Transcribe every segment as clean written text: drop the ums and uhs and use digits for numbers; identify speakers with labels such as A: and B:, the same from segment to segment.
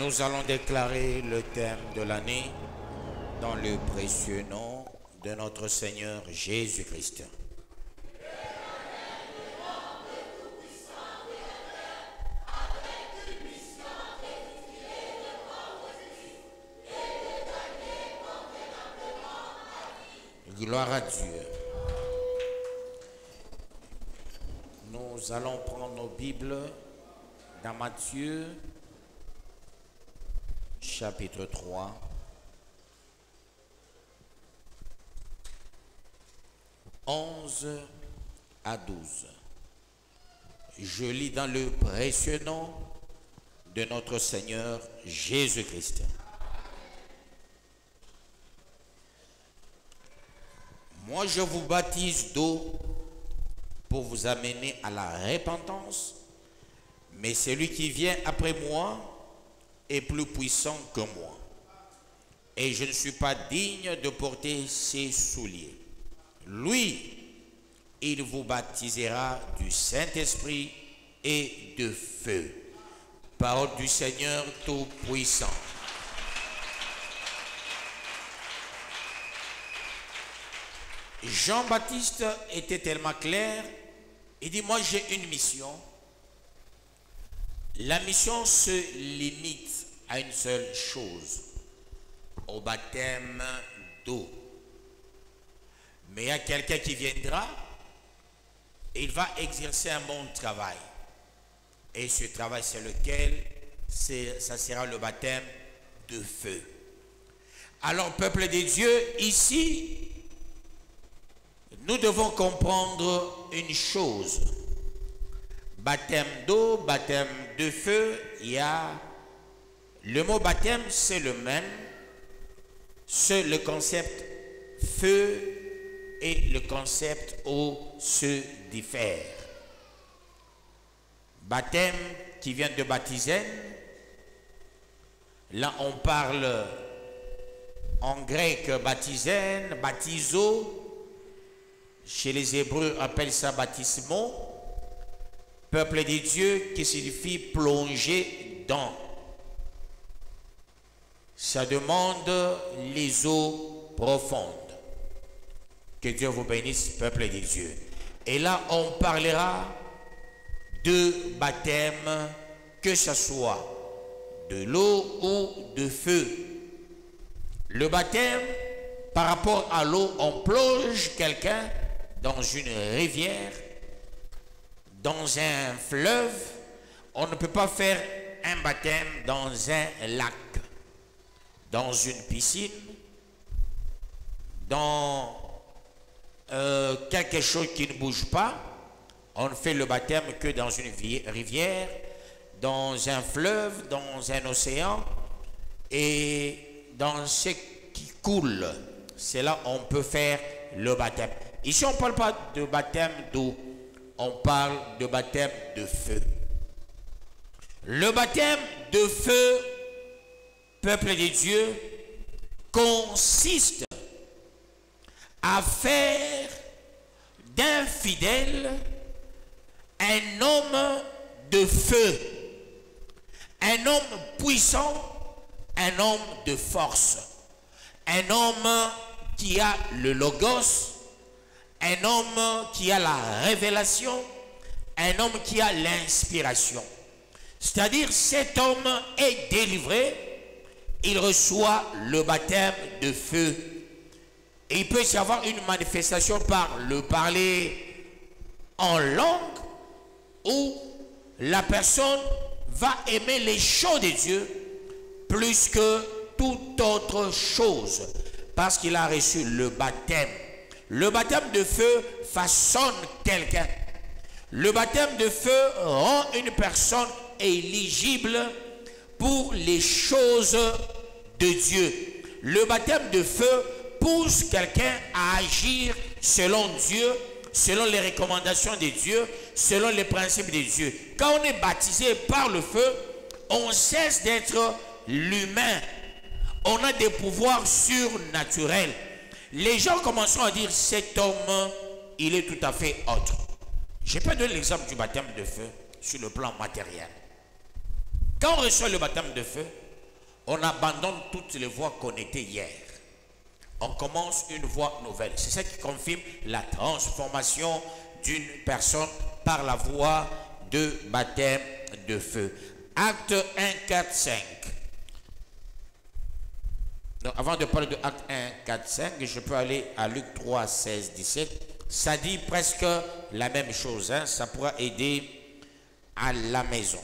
A: Nous allons déclarer le thème de l'année dans le précieux nom de notre Seigneur Jésus-Christ. Gloire à Dieu. Nous allons prendre nos Bibles dans Matthieu, chapitre 3. « 11 à 12. Je lis dans le précieux nom de notre Seigneur Jésus-Christ. Moi, je vous baptise d'eau pour vous amener à la repentance, mais celui qui vient après moi est plus puissant que moi, et je ne suis pas digne de porter ses souliers. Lui, il vous baptisera du Saint-Esprit et de feu. Parole du Seigneur Tout-Puissant. Jean-Baptiste était tellement clair, il dit, moi j'ai une mission. La mission se limite à une seule chose, au baptême d'eau. Mais il y a quelqu'un qui viendra, il va exercer un bon travail. Et ce travail, c'est lequel? Ça sera le baptême de feu. Alors, peuple de Dieu, ici, nous devons comprendre une chose. Baptême d'eau, baptême de feu, il y a... Le mot baptême, c'est le même. C'est le concept feu et le concept eau se diffèrent. Baptême qui vient de baptiser. Là, on parle en grec baptizen, baptizo. Chez les Hébreux, on appelle ça baptismo. Peuple de Dieu qui signifie plonger dans. Ça demande les eaux profondes. Que Dieu vous bénisse, peuple de Dieu. Et là, on parlera de baptême, que ce soit de l'eau ou de feu. Le baptême, par rapport à l'eau, on plonge quelqu'un dans une rivière, dans un fleuve. On ne peut pas faire un baptême dans un lac, dans une piscine, dans quelque chose qui ne bouge pas. On ne fait le baptême que dans une rivière, dans un fleuve, dans un océan et dans ce qui coule. C'est là on peut faire le baptême. Ici on ne parle pas de baptême d'eau, on parle de baptême de feu. Le baptême de feu, peuple de Dieu, consiste à faire d'un fidèle un homme de feu, un homme puissant, un homme de force, un homme qui a le logos, un homme qui a la révélation, un homme qui a l'inspiration. C'est-à-dire cet homme est délivré, il reçoit le baptême de feu. Et il peut y avoir une manifestation par le parler en langue où la personne va aimer les choses de Dieu plus que toute autre chose parce qu'il a reçu le baptême. Le baptême de feu façonne quelqu'un. Le baptême de feu rend une personne éligible pour les choses de Dieu. Le baptême de feu pousse quelqu'un à agir selon Dieu, selon les recommandations de Dieu, selon les principes de Dieu. Quand on est baptisé par le feu, on cesse d'être l'humain. On a des pouvoirs surnaturels. Les gens commenceront à dire, cet homme, il est tout à fait autre. Je peux donner l'exemple du baptême de feu sur le plan matériel. Quand on reçoit le baptême de feu, On abandonne toutes les voies qu'on était hier. On commence une voie nouvelle. C'est ça qui confirme la transformation d'une personne par la voie de baptême de feu. Acte 1, 4, 5. Donc, avant de parler de Acte 1, 4, 5, je peux aller à Luc 3, 16, 17. Ça dit presque la même chose. Hein? Ça pourra aider à la maison.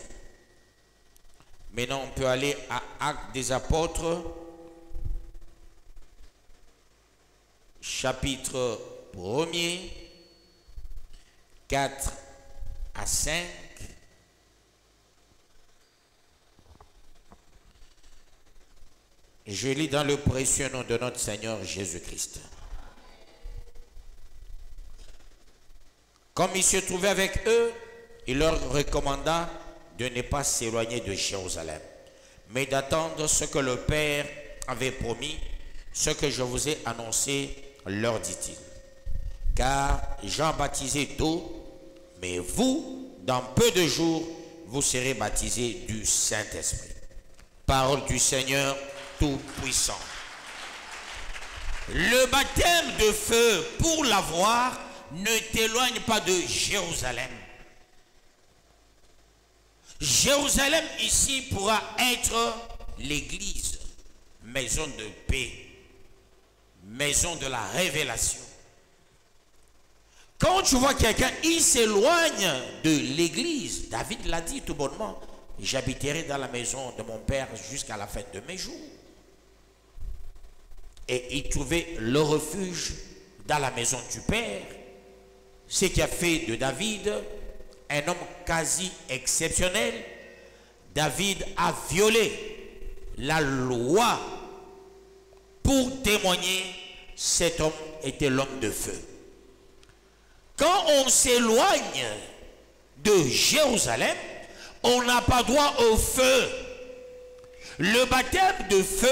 A: Maintenant, on peut aller à Actes des Apôtres, chapitre 1er, 4 à 5. Je lis dans le précieux nom de notre Seigneur Jésus-Christ. Comme il se trouvait avec eux, il leur recommanda de ne pas s'éloigner de Jérusalem, mais d'attendre ce que le Père avait promis, ce que je vous ai annoncé, leur dit-il. Car Jean baptisait d'eau, mais vous, dans peu de jours, vous serez baptisés du Saint-Esprit. Parole du Seigneur Tout-Puissant. Le baptême de feu, pour l'avoir, ne t'éloigne pas de Jérusalem. Jérusalem ici pourra être l'église, maison de paix, maison de la révélation. Quand tu vois quelqu'un, il s'éloigne de l'église. David l'a dit tout bonnement, j'habiterai dans la maison de mon père jusqu'à la fin de mes jours. Et il trouvait le refuge dans la maison du Père. Ce qui a fait de David un homme quasi exceptionnel. David a violé la loi pour témoigner. Cet homme était l'homme de feu. Quand on s'éloigne de Jérusalem, on n'a pas droit au feu. Le baptême de feu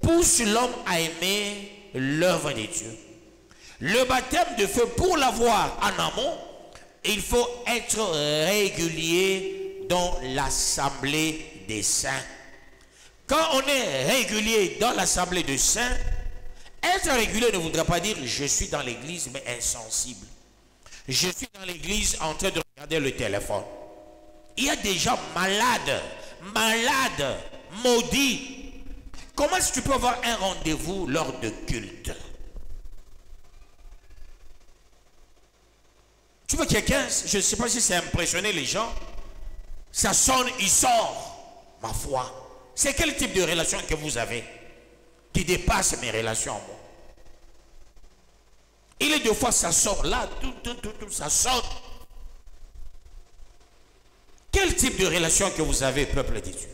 A: pousse l'homme à aimer l'œuvre de Dieu. Le baptême de feu, pour l'avoir en amont, il faut être régulier dans l'assemblée des saints. Quand on est régulier dans l'assemblée des saints, être régulier ne voudrait pas dire je suis dans l'église mais insensible. Je suis dans l'église en train de regarder le téléphone. Il y a des gens malades, maudits. Comment est-ce que tu peux avoir un rendez-vous lors de culte? Tu vois quelqu'un, je ne sais pas si c'est impressionné les gens, ça sonne, il sort. Ma foi, c'est quel type de relation que vous avez qui dépasse mes relations à moi? Il est deux fois, ça sort là, tout, ça sort. Quel type de relation que vous avez, peuple de Dieu?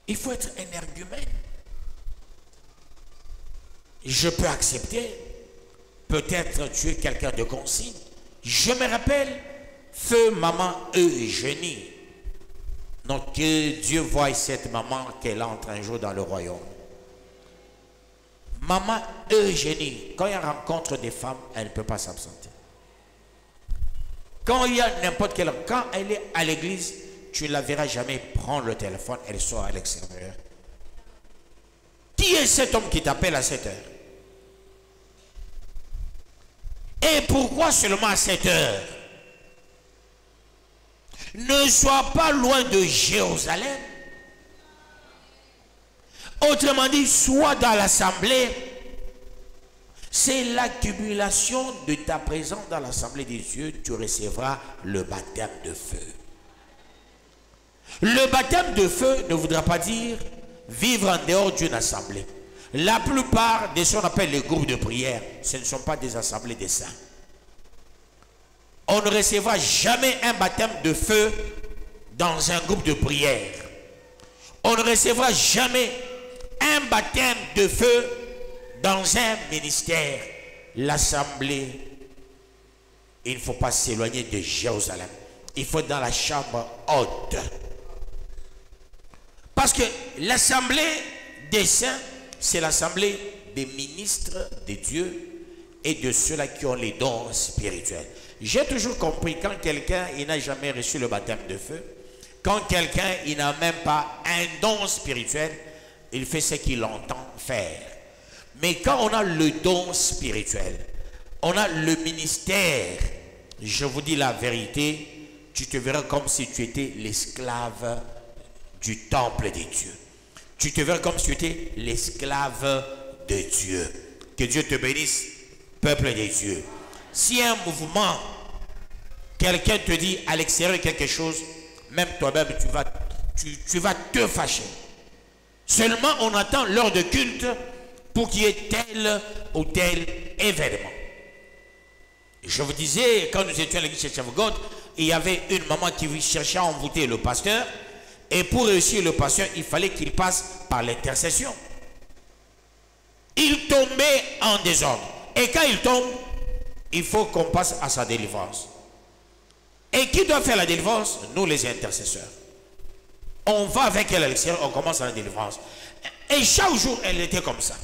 A: Il faut être énergumène. Je peux accepter. Peut-être tu es quelqu'un de consigne. Je me rappelle, feu maman Eugénie. Donc que Dieu voie cette maman qu'elle entre un jour dans le royaume. Maman Eugénie, quand elle rencontre des femmes, elle ne peut pas s'absenter. Quand il y a n'importe quelle... Quand elle est à l'église, tu ne la verras jamais prendre le téléphone, elle sort à l'extérieur. Qui est cet homme qui t'appelle à 7 heures? Et pourquoi seulement à 7 heures? Ne sois pas loin de Jérusalem. Autrement dit, sois dans l'assemblée. C'est l'accumulation de ta présence dans l'assemblée des cieux. Tu recevras le baptême de feu. Le baptême de feu ne voudra pas dire vivre en dehors d'une assemblée. La plupart de ce qu'on appelle les groupes de prière, ce ne sont pas des assemblées des saints. On ne recevra jamais un baptême de feu dans un groupe de prière. On ne recevra jamais un baptême de feu dans un ministère. L'assemblée, il ne faut pas s'éloigner de Jérusalem. Il faut être dans la chambre haute. Parce que l'assemblée des saints, c'est l'assemblée des ministres de Dieu et de ceux-là qui ont les dons spirituels. J'ai toujours compris, quand quelqu'un n'a jamais reçu le baptême de feu, Quand quelqu'un il n'a même pas un don spirituel, il fait ce qu'il entend faire. Mais quand on a le don spirituel, on a le ministère, je vous dis la vérité, tu te verras comme si tu étais l'esclave du temple des dieux. Tu te verras comme si tu étais l'esclave de Dieu. Que Dieu te bénisse, peuple des dieux. Si un mouvement, quelqu'un te dit à l'extérieur quelque chose, même toi-même tu vas te fâcher. Seulement on attend l'heure de culte pour qu'il y ait tel ou tel événement. Je vous disais, quand nous étions à l'église de Chavgod, il y avait une maman qui cherchait à envoûter le pasteur. Et pour réussir le pasteur, il fallait qu'il passe par l'intercession. Il tombait en désordre. Et quand il tombe, il faut qu'on passe à sa délivrance. Et qui doit faire la délivrance? Nous les intercesseurs. On va avec elle à l'extérieur, on commence la délivrance. Et chaque jour, elle était comme ça.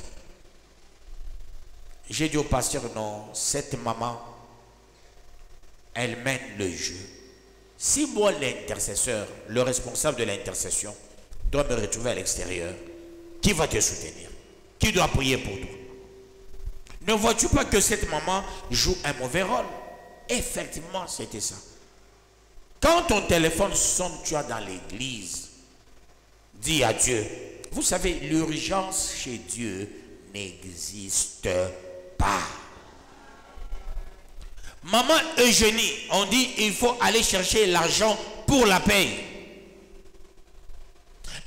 A: J'ai dit au pasteur, non, cette maman, elle mène le jeu. Si moi, l'intercesseur, le responsable de l'intercession, doit me retrouver à l'extérieur, qui va te soutenir? Qui doit prier pour toi? Ne vois-tu pas que cette maman joue un mauvais rôle? Effectivement, c'était ça. Quand ton téléphone sonne, tu es dans l'église, dis à Dieu. Vous savez, l'urgence chez Dieu n'existe pas. Maman Eugénie, on dit il faut aller chercher l'argent pour la paye.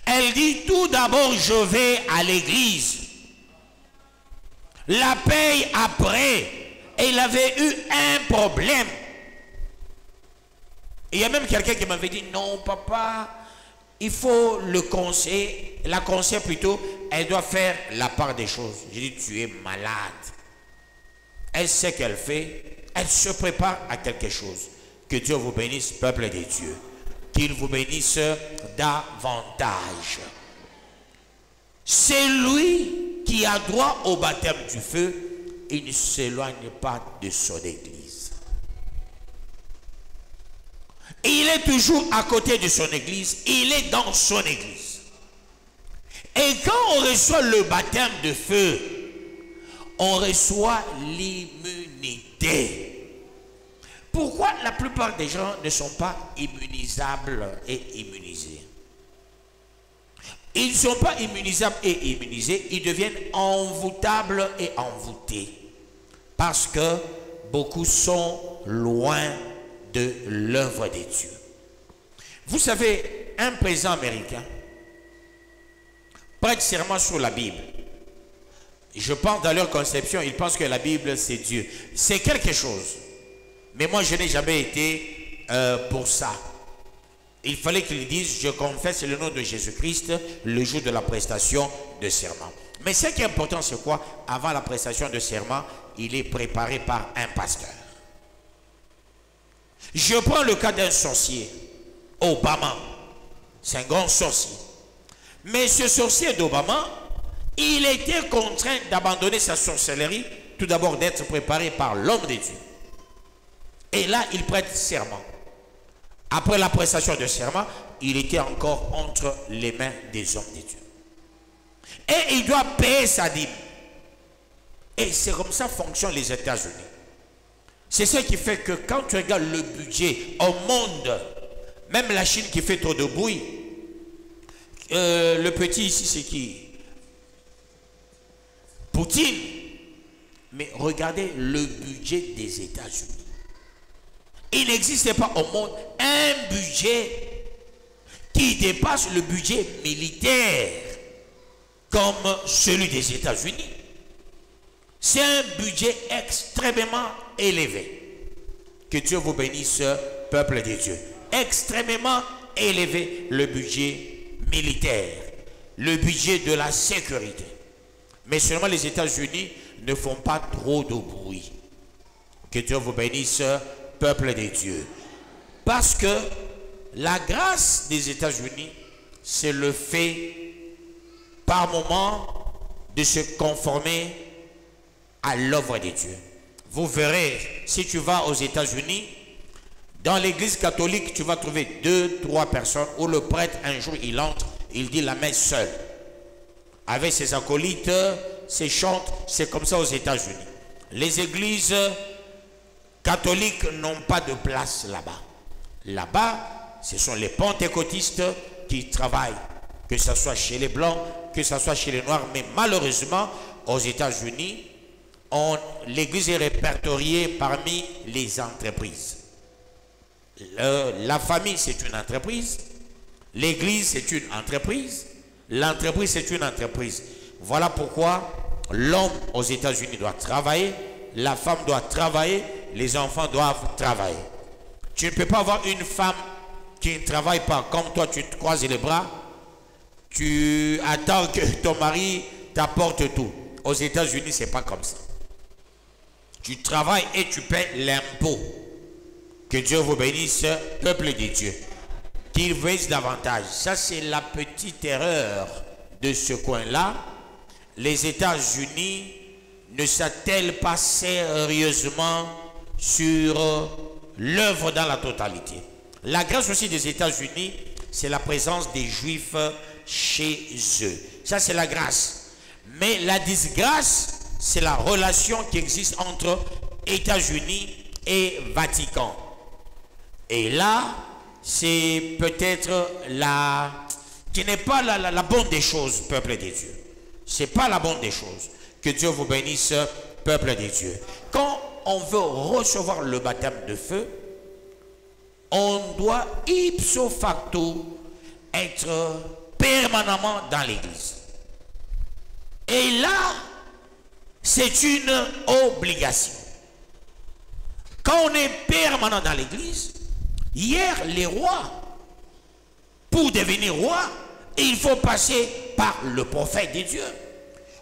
A: Elle dit tout d'abord je vais à l'église. La paye après. Et il avait eu un problème. Il y a même quelqu'un qui m'avait dit non papa, il faut le conseiller, la conseiller plutôt, elle doit faire la part des choses. J'ai dit tu es malade. Elle sait qu'elle fait. Elle se prépare à quelque chose. Que Dieu vous bénisse, peuple des dieux. Qu'il vous bénisse davantage. C'est lui qui a droit au baptême du feu. Il ne s'éloigne pas de son église. Il est toujours à côté de son église. Il est dans son église. Et quand on reçoit le baptême de feu, on reçoit l'immunité. Pourquoi la plupart des gens ne sont pas immunisables et immunisés? Ils ne sont pas immunisables et immunisés, ils deviennent envoûtables et envoûtés. Parce que beaucoup sont loin de l'œuvre des dieux. Vous savez, un président américain prête serment sur la Bible. Je pense dans leur conception, ils pensent que la Bible c'est Dieu. C'est quelque chose. Mais moi je n'ai jamais été pour ça. Il fallait qu'ils disent je confesse le nom de Jésus-Christ le jour de la prestation de serment. Mais ce qui est important c'est quoi? Avant la prestation de serment, il est préparé par un pasteur. Je prends le cas d'un sorcier, Obama. C'est un grand sorcier. Mais ce sorcier d'Obama, il était contraint d'abandonner sa sorcellerie, tout d'abord d'être préparé par l'homme de Dieu. Et là, il prête serment. Après la prestation de serment, il était encore entre les mains des hommes de Dieu. Et il doit payer sa dîme. Et c'est comme ça fonctionnent les États-Unis. C'est ce qui fait que quand tu regardes le budget au monde, même la Chine qui fait trop de bruit, le petit ici c'est qui? Poutine. Mais regardez le budget des États-Unis. Il n'existe pas au monde un budget qui dépasse le budget militaire comme celui des États-Unis. C'est un budget extrêmement élevé. Que Dieu vous bénisse, peuple de Dieu. Extrêmement élevé le budget militaire, le budget de la sécurité. Mais seulement les États-Unis ne font pas trop de bruit. Que Dieu vous bénisse, peuple de Dieu. Parce que la grâce des États-Unis, c'est le fait par moment de se conformer à l'œuvre de Dieu. Vous verrez, si tu vas aux États-Unis, Dans l'église catholique, tu vas trouver 2, 3 personnes où le prêtre, un jour, il entre, il dit la messe seul. Avec ses acolytes, ses chantes, c'est comme ça aux États-Unis. Les églises catholiques n'ont pas de place là-bas. Là-bas, ce sont les pentecôtistes qui travaillent, que ce soit chez les Blancs, que ce soit chez les Noirs. Mais malheureusement, aux États-Unis, l'église est répertoriée parmi les entreprises. La famille, c'est une entreprise. L'église, c'est une entreprise. L'entreprise, c'est une entreprise. Voilà pourquoi l'homme aux États-Unis doit travailler, la femme doit travailler, les enfants doivent travailler. Tu ne peux pas avoir une femme qui ne travaille pas, comme toi, tu te croises les bras, tu attends que ton mari t'apporte tout. Aux États-Unis, c'est pas comme ça. Tu travailles et tu paies l'impôt. Que Dieu vous bénisse, peuple de Dieu. Qu'il veuille davantage. Ça, c'est la petite erreur de ce coin-là. Les États-Unis ne s'attellent pas sérieusement sur l'œuvre dans la totalité. La grâce aussi des États-Unis, c'est la présence des Juifs chez eux. Ça, c'est la grâce. Mais la disgrâce, c'est la relation qui existe entre États-Unis et Vatican. Et là, c'est peut-être qui n'est pas la bonne des choses, peuple de Dieu. C'est pas la bonne des choses. Que Dieu vous bénisse, peuple de Dieu. Quand on veut recevoir le baptême de feu, on doit ipso facto être permanemment dans l'église. Et là, c'est une obligation. Quand on est permanent dans l'église, hier, les rois, pour devenir roi, il faut passer par le prophète de Dieu.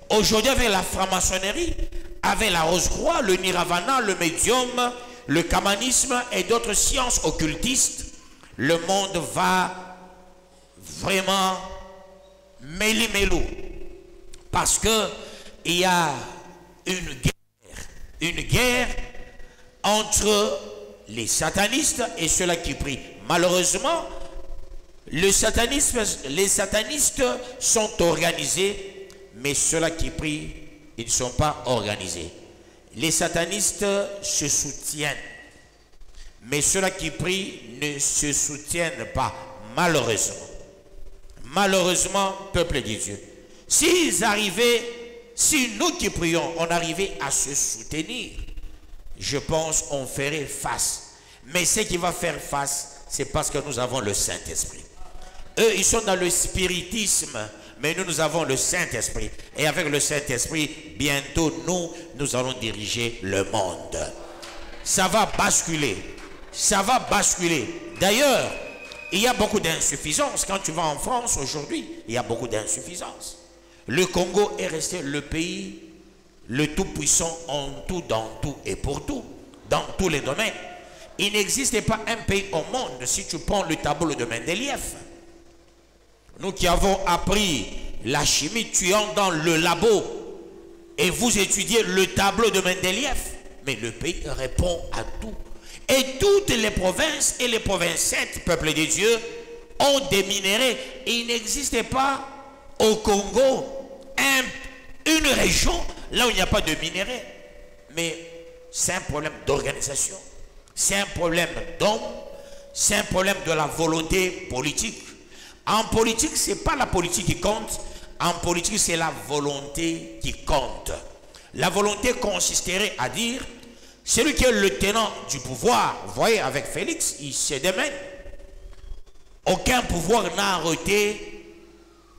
A: Aujourd'hui, avec la franc-maçonnerie, avec la rose-croix, le nirvana, le médium, le chamanisme et d'autres sciences occultistes, le monde va vraiment mêler-mêlou. Parce que il y a une guerre entre les satanistes et ceux-là qui prient. Malheureusement, les satanistes sont organisés, mais ceux-là qui prient, ils ne sont pas organisés. Les satanistes se soutiennent, mais ceux-là qui prient ne se soutiennent pas, malheureusement. Malheureusement, peuple de Dieu. Si nous qui prions, on arrivait à se soutenir, je pense qu'on ferait face. Mais ce qui va faire face, c'est parce que nous avons le Saint-Esprit. Eux, ils sont dans le spiritisme, mais nous avons le Saint-Esprit. Et avec le Saint-Esprit, bientôt, nous allons diriger le monde. Ça va basculer. Ça va basculer. D'ailleurs, il y a beaucoup d'insuffisances. Quand tu vas en France aujourd'hui, il y a beaucoup d'insuffisances. Le Congo est resté le pays le tout-puissant en tout, dans tout et pour tout, dans tous les domaines. Il n'existe pas un pays au monde, si tu prends le tableau de Mendeleïev. Nous qui avons appris la chimie, tu entres dans le labo et vous étudiez le tableau de Mendeleïev. Mais le pays répond à tout. Et toutes les provinces et les provincettes, peuple de Dieu, ont des minéraux. Et il n'existe pas au Congo une région là où il n'y a pas de minéraux. Mais c'est un problème d'organisation. C'est un problème d'homme. C'est un problème de la volonté politique. En politique, ce n'est pas la politique qui compte. En politique, c'est la volonté qui compte. La volonté consisterait à dire, celui qui est le tenant du pouvoir, vous voyez, avec Félix, il se démène. Aucun pouvoir n'a arrêté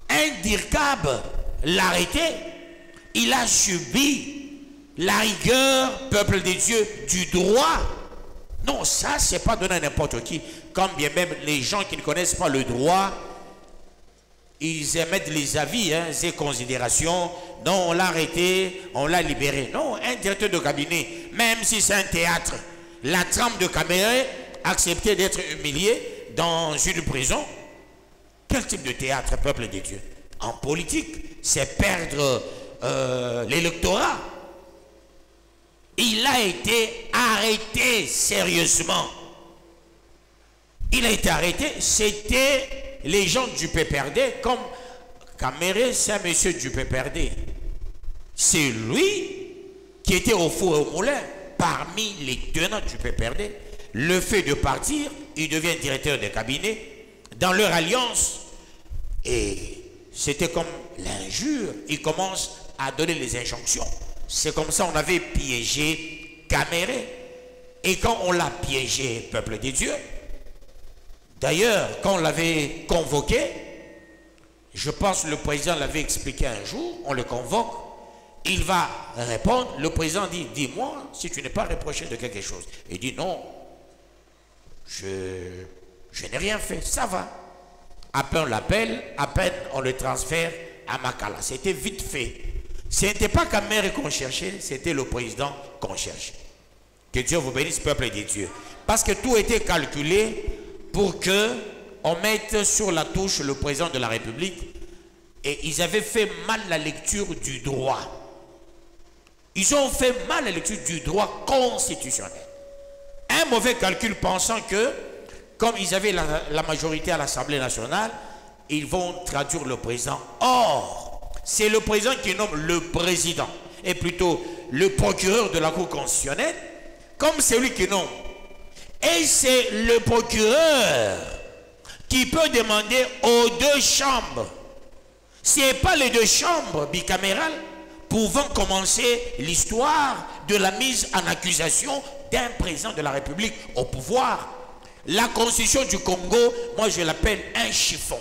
A: un dirkab, l'arrêter. Il a subi la rigueur, peuple de Dieu, du droit. Non, ça, c'est pas donné à n'importe qui. Quand bien même les gens qui ne connaissent pas le droit, ils émettent les avis, ces considérations. Non, on l'a arrêté, on l'a libéré. Non, un directeur de cabinet, même si c'est un théâtre, la trame de caméra acceptait d'être humilié dans une prison. Quel type de théâtre, peuple de Dieu? En politique, c'est perdre l'électorat. Il a été arrêté sérieusement. Il a été arrêté. C'était les gens du PPRD, comme Caméré, c'est un monsieur du PPRD. C'est lui qui était au four et au moulin parmi les tenants du PPRD. Le fait de partir, il devient directeur de cabinet dans leur alliance. Et c'était comme l'injure. Il commence à donner les injonctions. C'est comme ça qu'on avait piégé Caméré. Et quand on l'a piégé, peuple des dieux, d'ailleurs, quand on l'avait convoqué, je pense que le président l'avait expliqué un jour, on le convoque, il va répondre, le président dit, dis-moi si tu n'es pas reproché de quelque chose. Il dit non, je n'ai rien fait, ça va. À peine on l'appelle, à peine on le transfère à Makala. C'était vite fait. Ce n'était pas Caméré qu'on cherchait, c'était le président qu'on cherchait. Que Dieu vous bénisse, peuple des dieux. Parce que tout était calculé pour que on mette sur la touche le président de la République. Et ils avaient fait mal la lecture du droit. Ils ont fait mal la lecture du droit constitutionnel. Un mauvais calcul pensant que, comme ils avaient la majorité à l'Assemblée nationale, ils vont traduire le président. Or, c'est le président qui nomme le président, et plutôt le procureur de la Cour constitutionnelle, comme c'est lui qui nomme. Et c'est le procureur qui peut demander aux deux chambres. Ce n'est pas les deux chambres bicamérales pouvant commencer l'histoire de la mise en accusation d'un président de la République au pouvoir. La constitution du Congo, moi je l'appelle un chiffon.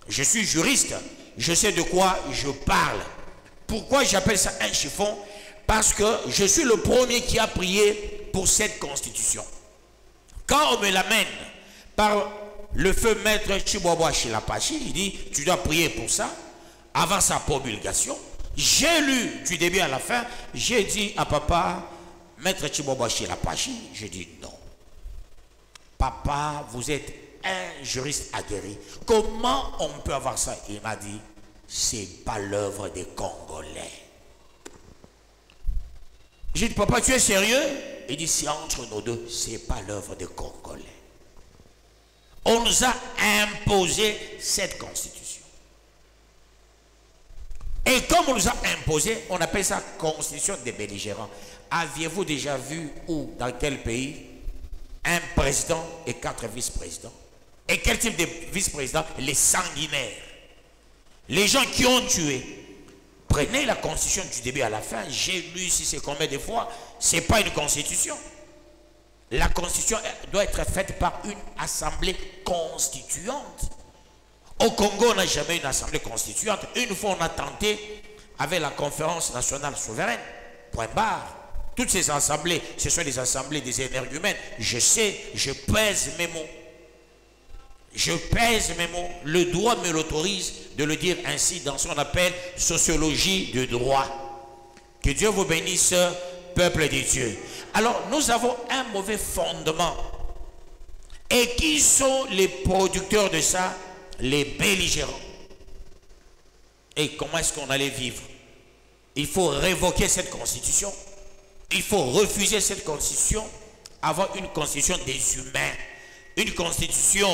A: Je suis juriste, je sais de quoi je parle. Pourquoi j'appelle ça un chiffon? Parce que je suis le premier qui a prié pour cette constitution. Quand on me l'amène par le feu maître Chibobo Chilapachi, il dit tu dois prier pour ça avant sa promulgation. J'ai lu du début à la fin, j'ai dit à papa, maître Chibobo Chilapachi, j'ai dit non. Papa, vous êtes un juriste aguerri. Comment on peut avoir ça? Il m'a dit, c'est pas l'œuvre des Congolais. J'ai dit, papa, tu es sérieux? Il dit, c'est entre nous deux, c'est pas l'œuvre des Congolais. On nous a imposé cette constitution. Et comme on nous a imposé, on appelle ça constitution des belligérants. Aviez-vous déjà vu où, dans quel pays, un président et 4 vice-présidents? Et quel type de vice-président? Les sanguinaires. Les gens qui ont tué. Prenez la constitution du début à la fin. J'ai lu ici c'est combien de fois. Ce n'est pas une constitution. La constitution doit être faite par une assemblée constituante. Au Congo, on n'a jamais eu une assemblée constituante. Une fois, on a tenté avec la conférence nationale souveraine. Point barre. Toutes ces assemblées, ce sont des assemblées des énergumènes. Je sais, je pèse mes mots. Je pèse mes mots. Le droit me l'autorise de le dire ainsi dans ce qu'on appelle sociologie de droit. Que Dieu vous bénisse, peuple des dieux. Alors, nous avons un mauvais fondement. Et qui sont les producteurs de ça? Les belligérants. Et comment est-ce qu'on allait vivre? Il faut révoquer cette constitution. Il faut refuser cette constitution, avoir une constitution des humains, une constitution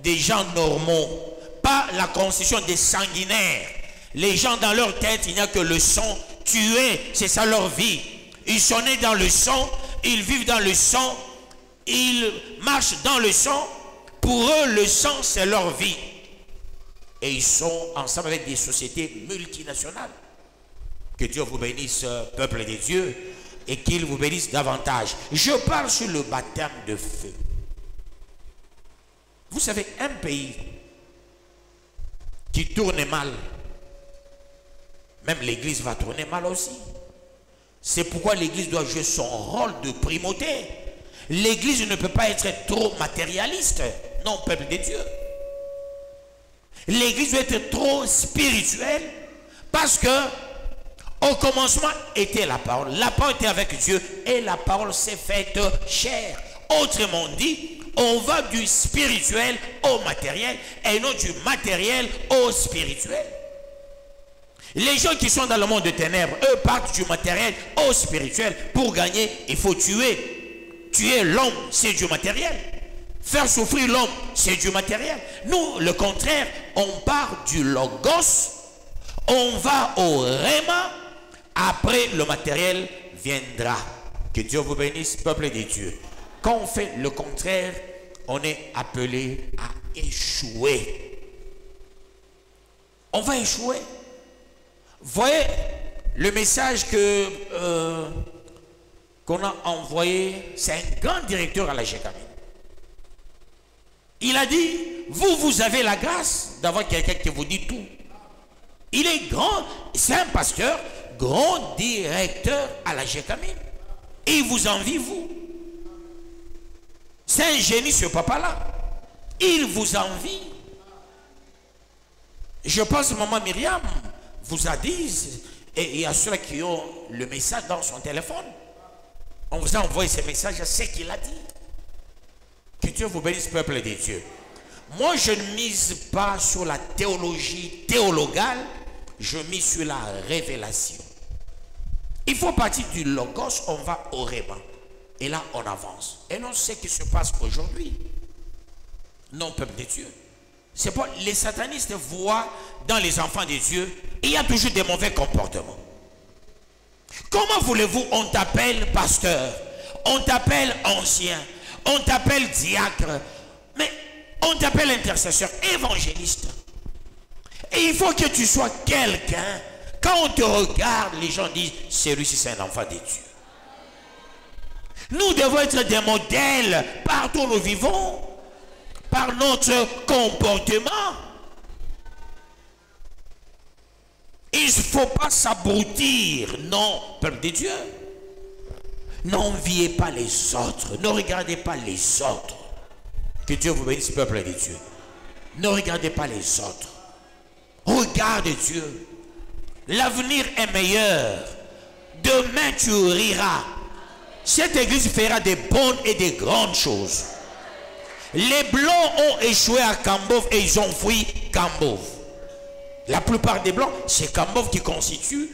A: des gens normaux, pas la constitution des sanguinaires. Les gens dans leur tête, il n'y a que le sang, tuer, c'est ça leur vie. Ils sont nés dans le sang, ils vivent dans le sang, ils marchent dans le sang. Pour eux, le sang, c'est leur vie. Et ils sont ensemble avec des sociétés multinationales. Que Dieu vous bénisse, peuple des dieux, et qu'il vous bénisse davantage. Je parle sur le baptême de feu. Vous savez, un pays qui tourne mal, même l'église va tourner mal aussi. C'est pourquoi l'église doit jouer son rôle de primauté. L'église ne peut pas être trop matérialiste. Non, peuple de Dieu. L'église doit être trop spirituelle parce que au commencement était la parole était avec Dieu et la parole s'est faite chair. Autrement dit, on va du spirituel au matériel et non du matériel au spirituel. Les gens qui sont dans le monde de ténèbres, eux partent du matériel au spirituel. Pour gagner, il faut tuer. Tuer l'homme, c'est du matériel. Faire souffrir l'homme, c'est du matériel. Nous, le contraire, on part du logos, on va au réma, après le matériel viendra. Que Dieu vous bénisse, peuple de Dieu. Quand on fait le contraire, on est appelé à échouer. On va échouer. Voyez le message qu'on a envoyé, c'est un grand directeur à la GECAMIN. Il a dit, vous avez la grâce d'avoir quelqu'un qui vous dit tout. Il est grand, c'est un pasteur, grand directeur à la GECAMIN. Et il vous envie, vous. C'est un génie, ce papa-là. Il vous envie. Je pense que maman Myriam vous a dit, et il y a ceux qui ont le message dans son téléphone. On vous a envoyé ce message, je sais qu'il a dit. Que Dieu vous bénisse, peuple de Dieu. Moi, je ne mise pas sur la théologie théologale, je mise sur la révélation. Il faut partir du logos, on va au réma. Et là, on avance. Et non, ce qui se passe aujourd'hui. Non, peuple de Dieu. C'est pas les satanistes voient dans les enfants de Dieu, il y a toujours des mauvais comportements. Comment voulez-vous, on t'appelle pasteur, on t'appelle ancien, on t'appelle diacre, mais on t'appelle intercesseur, évangéliste. Et il faut que tu sois quelqu'un. Quand on te regarde, les gens disent, celui-ci c'est un enfant de Dieu. Nous devons être des modèles partout où nous vivons, par notre comportement. Il ne faut pas s'abrutir, non, peuple de Dieu. N'enviez pas les autres, ne regardez pas les autres. Que Dieu vous bénisse, peuple de Dieu. Ne regardez pas les autres. Regarde Dieu. L'avenir est meilleur. Demain tu riras. Cette église fera des bonnes et des grandes choses. Les Blancs ont échoué à Kambov et ils ont fui Kambov. La plupart des Blancs, c'est Kambov qui constitue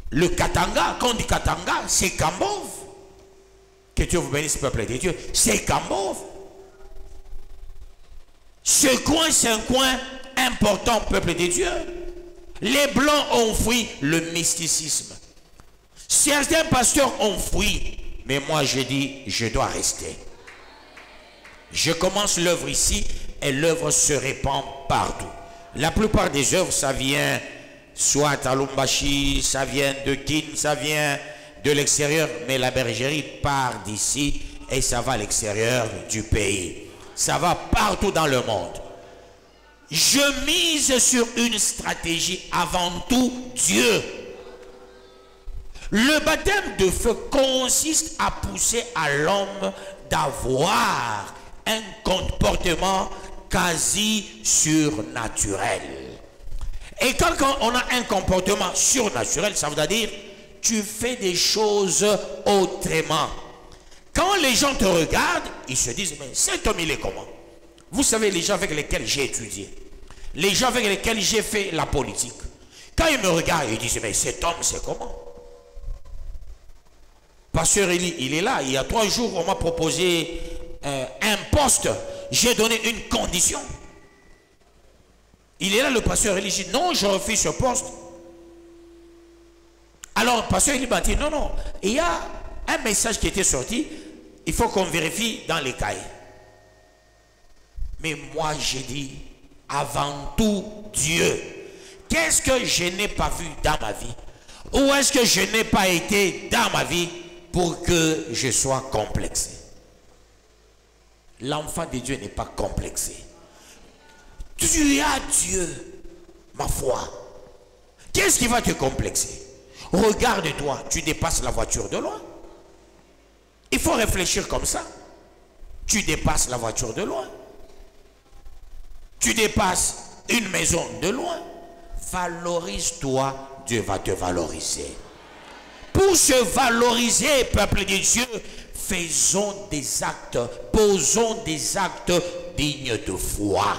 A: le Katanga. Quand on dit Katanga, c'est Kambov. Que Dieu vous bénisse, peuple de Dieu. C'est Kambov. Ce coin, c'est un coin important, peuple de Dieu. Les Blancs ont fui le mysticisme. Certains pasteurs ont fui. Mais moi, je dis, je dois rester. Je commence l'œuvre ici et l'œuvre se répand partout. La plupart des œuvres, ça vient soit à Lumbashi, ça vient de Kin, ça vient de l'extérieur. Mais la bergerie part d'ici et ça va à l'extérieur du pays. Ça va partout dans le monde. Je mise sur une stratégie, avant tout Dieu. Le baptême de feu consiste à pousser à l'homme d'avoir un comportement quasi surnaturel. Et quand on a un comportement surnaturel, ça veut dire tu fais des choses autrement. Quand les gens te regardent, ils se disent, mais cet homme il est comment? Vous savez, les gens avec lesquels j'ai étudié, les gens avec lesquels j'ai fait la politique, quand ils me regardent, ils disent, mais cet homme c'est comment? Pasteur Eli, il est là, il y a 3 jours, on m'a proposé un poste, j'ai donné une condition. Il est là, le pasteur Eli, dit, non, je refuse ce poste. Alors, pasteur Eli m'a dit, non, non, il y a un message qui était sorti, il faut qu'on vérifie dans les cahiers. Mais moi, j'ai dit, avant tout, Dieu. Qu'est-ce que je n'ai pas vu dans ma vie? Où est-ce que je n'ai pas été dans ma vie pour que je sois complexé? L'enfant de Dieu n'est pas complexé. Tu as Dieu, ma foi. Qu'est-ce qui va te complexer? Regarde-toi, tu dépasses la voiture de loin. Il faut réfléchir comme ça. Tu dépasses la voiture de loin. Tu dépasses une maison de loin. Valorise-toi, Dieu va te valoriser. Pour se valoriser, peuple de Dieu, faisons des actes, posons des actes dignes de foi.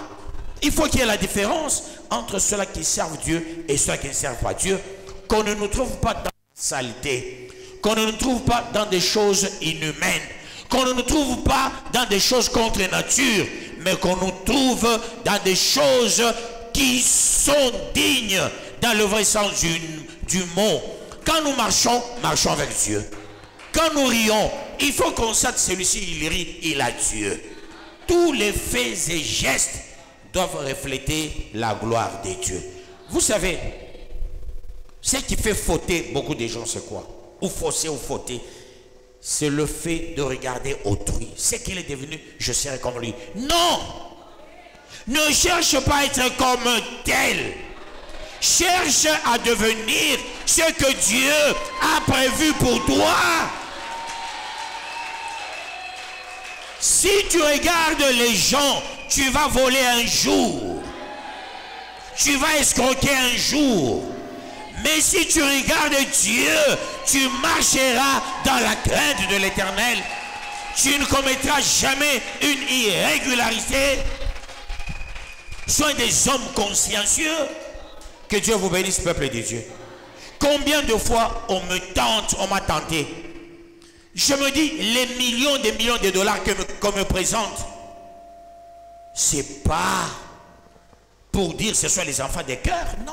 A: Il faut qu'il y ait la différence entre ceux-là qui servent Dieu et ceux qui ne servent pas Dieu. Qu'on ne nous trouve pas dans la saleté, qu'on ne nous trouve pas dans des choses inhumaines, Qu'on ne nous trouve pas dans des choses contre nature, mais qu'on nous trouve dans des choses qui sont dignes dans le vrai sens du mot. Quand nous marchons, marchons avec Dieu. Quand nous rions, il faut qu'on sache celui-ci, il rit, il a Dieu. Tous les faits et gestes doivent refléter la gloire de Dieu. Vous savez, ce qui fait fauter beaucoup de gens, c'est quoi? Ou fausser ou fauter, c'est le fait de regarder autrui. C'est qu'il est devenu, je serai comme lui. Non! Ne cherche pas à être comme tel. Cherche à devenir ce que Dieu a prévu pour toi. Si tu regardes les gens, tu vas voler un jour. Tu vas escroquer un jour. Mais si tu regardes Dieu, tu marcheras dans la crainte de l'Éternel. Tu ne commettras jamais une irrégularité. Soyez des hommes consciencieux. Que Dieu vous bénisse, peuple de Dieu. Combien de fois on me tente, on m'a tenté. Je me dis, les millions de dollars qu'on me présente, c'est pas pour dire ce sont les enfants des cœurs, non.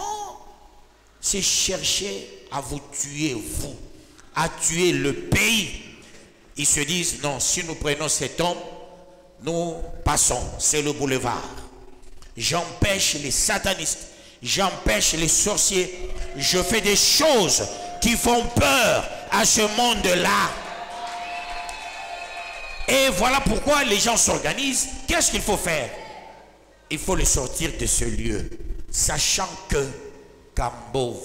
A: C'est chercher à vous tuer, vous, à tuer le pays. Ils se disent, non, si nous prenons cet homme, nous passons, c'est le boulevard. J'empêche les satanistes, j'empêche les sorciers, je fais des choses qui font peur à ce monde-là. Et voilà pourquoi les gens s'organisent. Qu'est-ce qu'il faut faire? Il faut les sortir de ce lieu, sachant que Kambove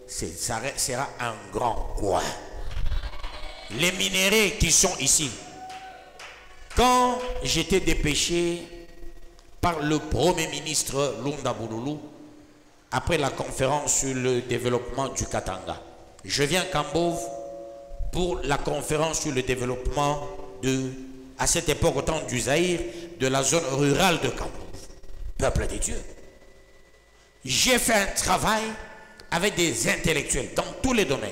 A: sera un grand coin. Les minéraux qui sont ici, quand j'étais dépêché par le Premier ministre Lunda Bouloulou, après la conférence sur le développement du Katanga, je viens à Kambove pour la conférence sur le développement à cette époque, au temps du Zaïre, de la zone rurale de Kambove, peuple de Dieu. J'ai fait un travail avec des intellectuels dans tous les domaines.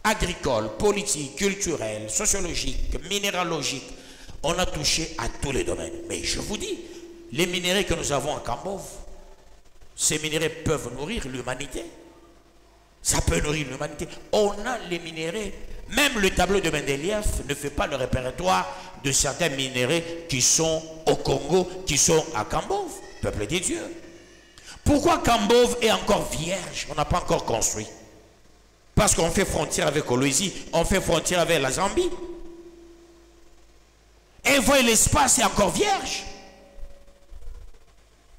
A: Agricole, politique, culturel, sociologique, minéralogique. On a touché à tous les domaines. Mais je vous dis, les minéraux que nous avons à Kambove, ces minéraux peuvent nourrir l'humanité. Ça peut nourrir l'humanité. On a les minéraux. Même le tableau de Mendeleïev ne fait pas le répertoire de certains minéraux qui sont au Congo, qui sont à Kambove, peuple de Dieu. Pourquoi Kambove est encore vierge? On n'a pas encore construit. Parce qu'on fait frontière avec Kolwezi, on fait frontière avec la Zambie. Et voyez, l'espace est encore vierge.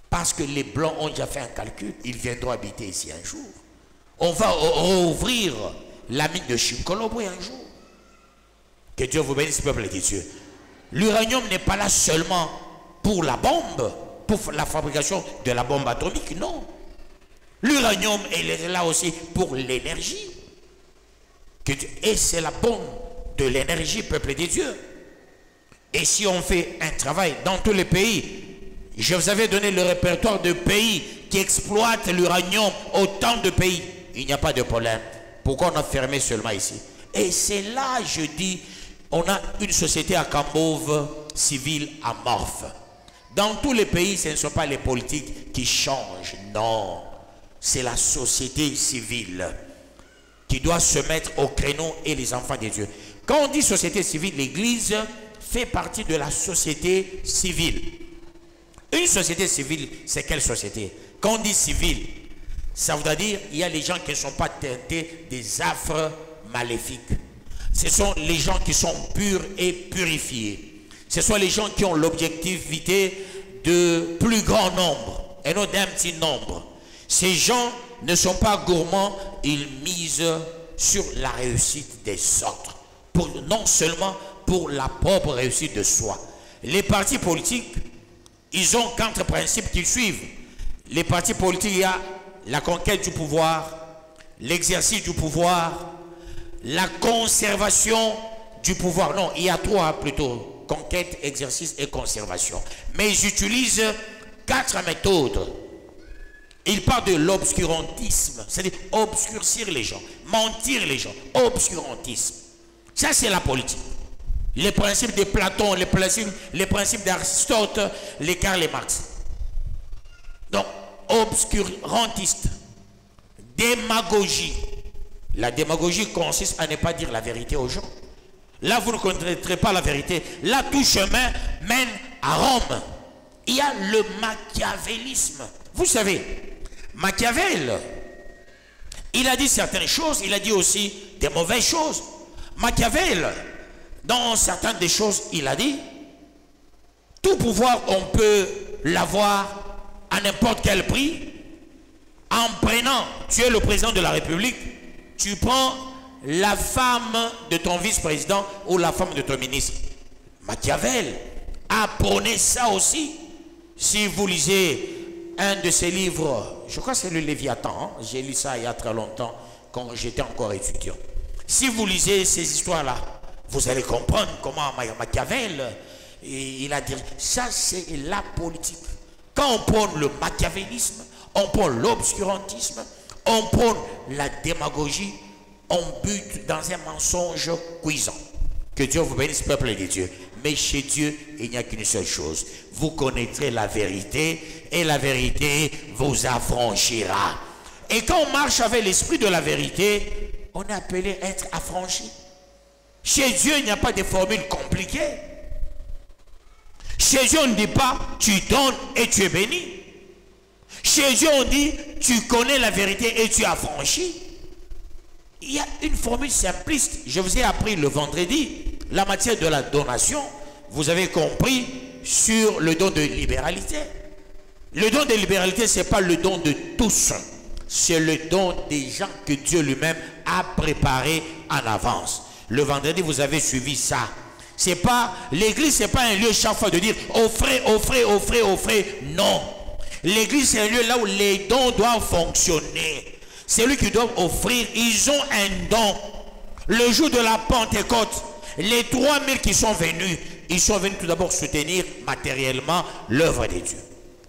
A: Parce que les Blancs ont déjà fait un calcul, ils viendront habiter ici un jour. On va rouvrir la mine de Chimkolobwe un jour. Que Dieu vous bénisse, peuple de Dieu. L'uranium n'est pas là seulement pour la bombe, pour la fabrication de la bombe atomique, non. L'uranium est là aussi pour l'énergie. Et c'est la bombe de l'énergie, peuple de Dieu. Et si on fait un travail dans tous les pays, je vous avais donné le répertoire de pays qui exploitent l'uranium, autant de pays, il n'y a pas de problème. Pourquoi on a fermé seulement ici? Et c'est là, je dis, on a une société à Kambove civile amorphe. Dans tous les pays, ce ne sont pas les politiques qui changent, non. C'est la société civile qui doit se mettre au créneau et les enfants de Dieu. Quand on dit société civile, l'Église fait partie de la société civile. Une société civile, c'est quelle société? Quand on dit civile, ça voudrait dire qu'il y a les gens qui ne sont pas teintés des affres maléfiques. Ce sont les gens qui sont purs et purifiés. Ce sont les gens qui ont l'objectivité de plus grand nombre et non d'un petit nombre. Ces gens ne sont pas gourmands, ils misent sur la réussite des autres. Non seulement pour la propre réussite de soi. Les partis politiques, ils ont 4 principes qu'ils suivent. Les partis politiques, il y a la conquête du pouvoir, l'exercice du pouvoir, la conservation du pouvoir. Non, il y a 3 plutôt. Conquête, exercice et conservation. Mais ils utilisent 4 méthodes. Ils parlent de l'obscurantisme, c'est-à-dire obscurcir les gens, mentir les gens, obscurantisme. Ça, c'est la politique. Les principes de Platon, les principes d'Aristote, les Karl Marx. Donc, obscurantiste, démagogie. La démagogie consiste à ne pas dire la vérité aux gens. Là, vous ne connaîtrez pas la vérité. Là, tout chemin mène à Rome. Il y a le machiavélisme. Vous savez, Machiavel, il a dit certaines choses, il a dit aussi des mauvaises choses. Machiavel, dans certaines des choses, il a dit, tout pouvoir, on peut l'avoir à n'importe quel prix. En prenant, tu es le président de la République, tu prends la femme de ton vice-président ou la femme de ton ministre. Machiavel a prôné ça aussi. Si vous lisez un de ses livres, je crois que c'est le Léviathan, hein? J'ai lu ça il y a très longtemps quand j'étais encore étudiant. Si vous lisez ces histoires-là, vous allez comprendre comment Machiavel, il a dit, ça c'est la politique. Quand on prône le machiavélisme, on prône l'obscurantisme, on prône la démagogie, on bute dans un mensonge cuisant. Que Dieu vous bénisse, peuple de Dieu. Mais chez Dieu, il n'y a qu'une seule chose. Vous connaîtrez la vérité et la vérité vous affranchira. Et quand on marche avec l'esprit de la vérité, on est appelé à être affranchi. Chez Dieu, il n'y a pas de formule compliquée. Chez Dieu, on ne dit pas tu donnes et tu es béni. Chez Dieu, on dit tu connais la vérité et tu es affranchi. Il y a une formule simpliste. Je vous ai appris le vendredi la matière de la donation. Vous avez compris sur le don de libéralité. Le don de libéralité, ce n'est pas le don de tous. C'est le don des gens que Dieu lui-même a préparé en avance. Le vendredi, vous avez suivi ça. C'est pas, l'église, ce n'est pas un lieu chaque fois de dire offrez, offrez, offrez, offrez. Non. L'église, c'est un lieu là où les dons doivent fonctionner. C'est lui qui doit offrir. Ils ont un don. Le jour de la Pentecôte, les 3000 qui sont venus, ils sont venus tout d'abord soutenir matériellement l'œuvre de Dieu.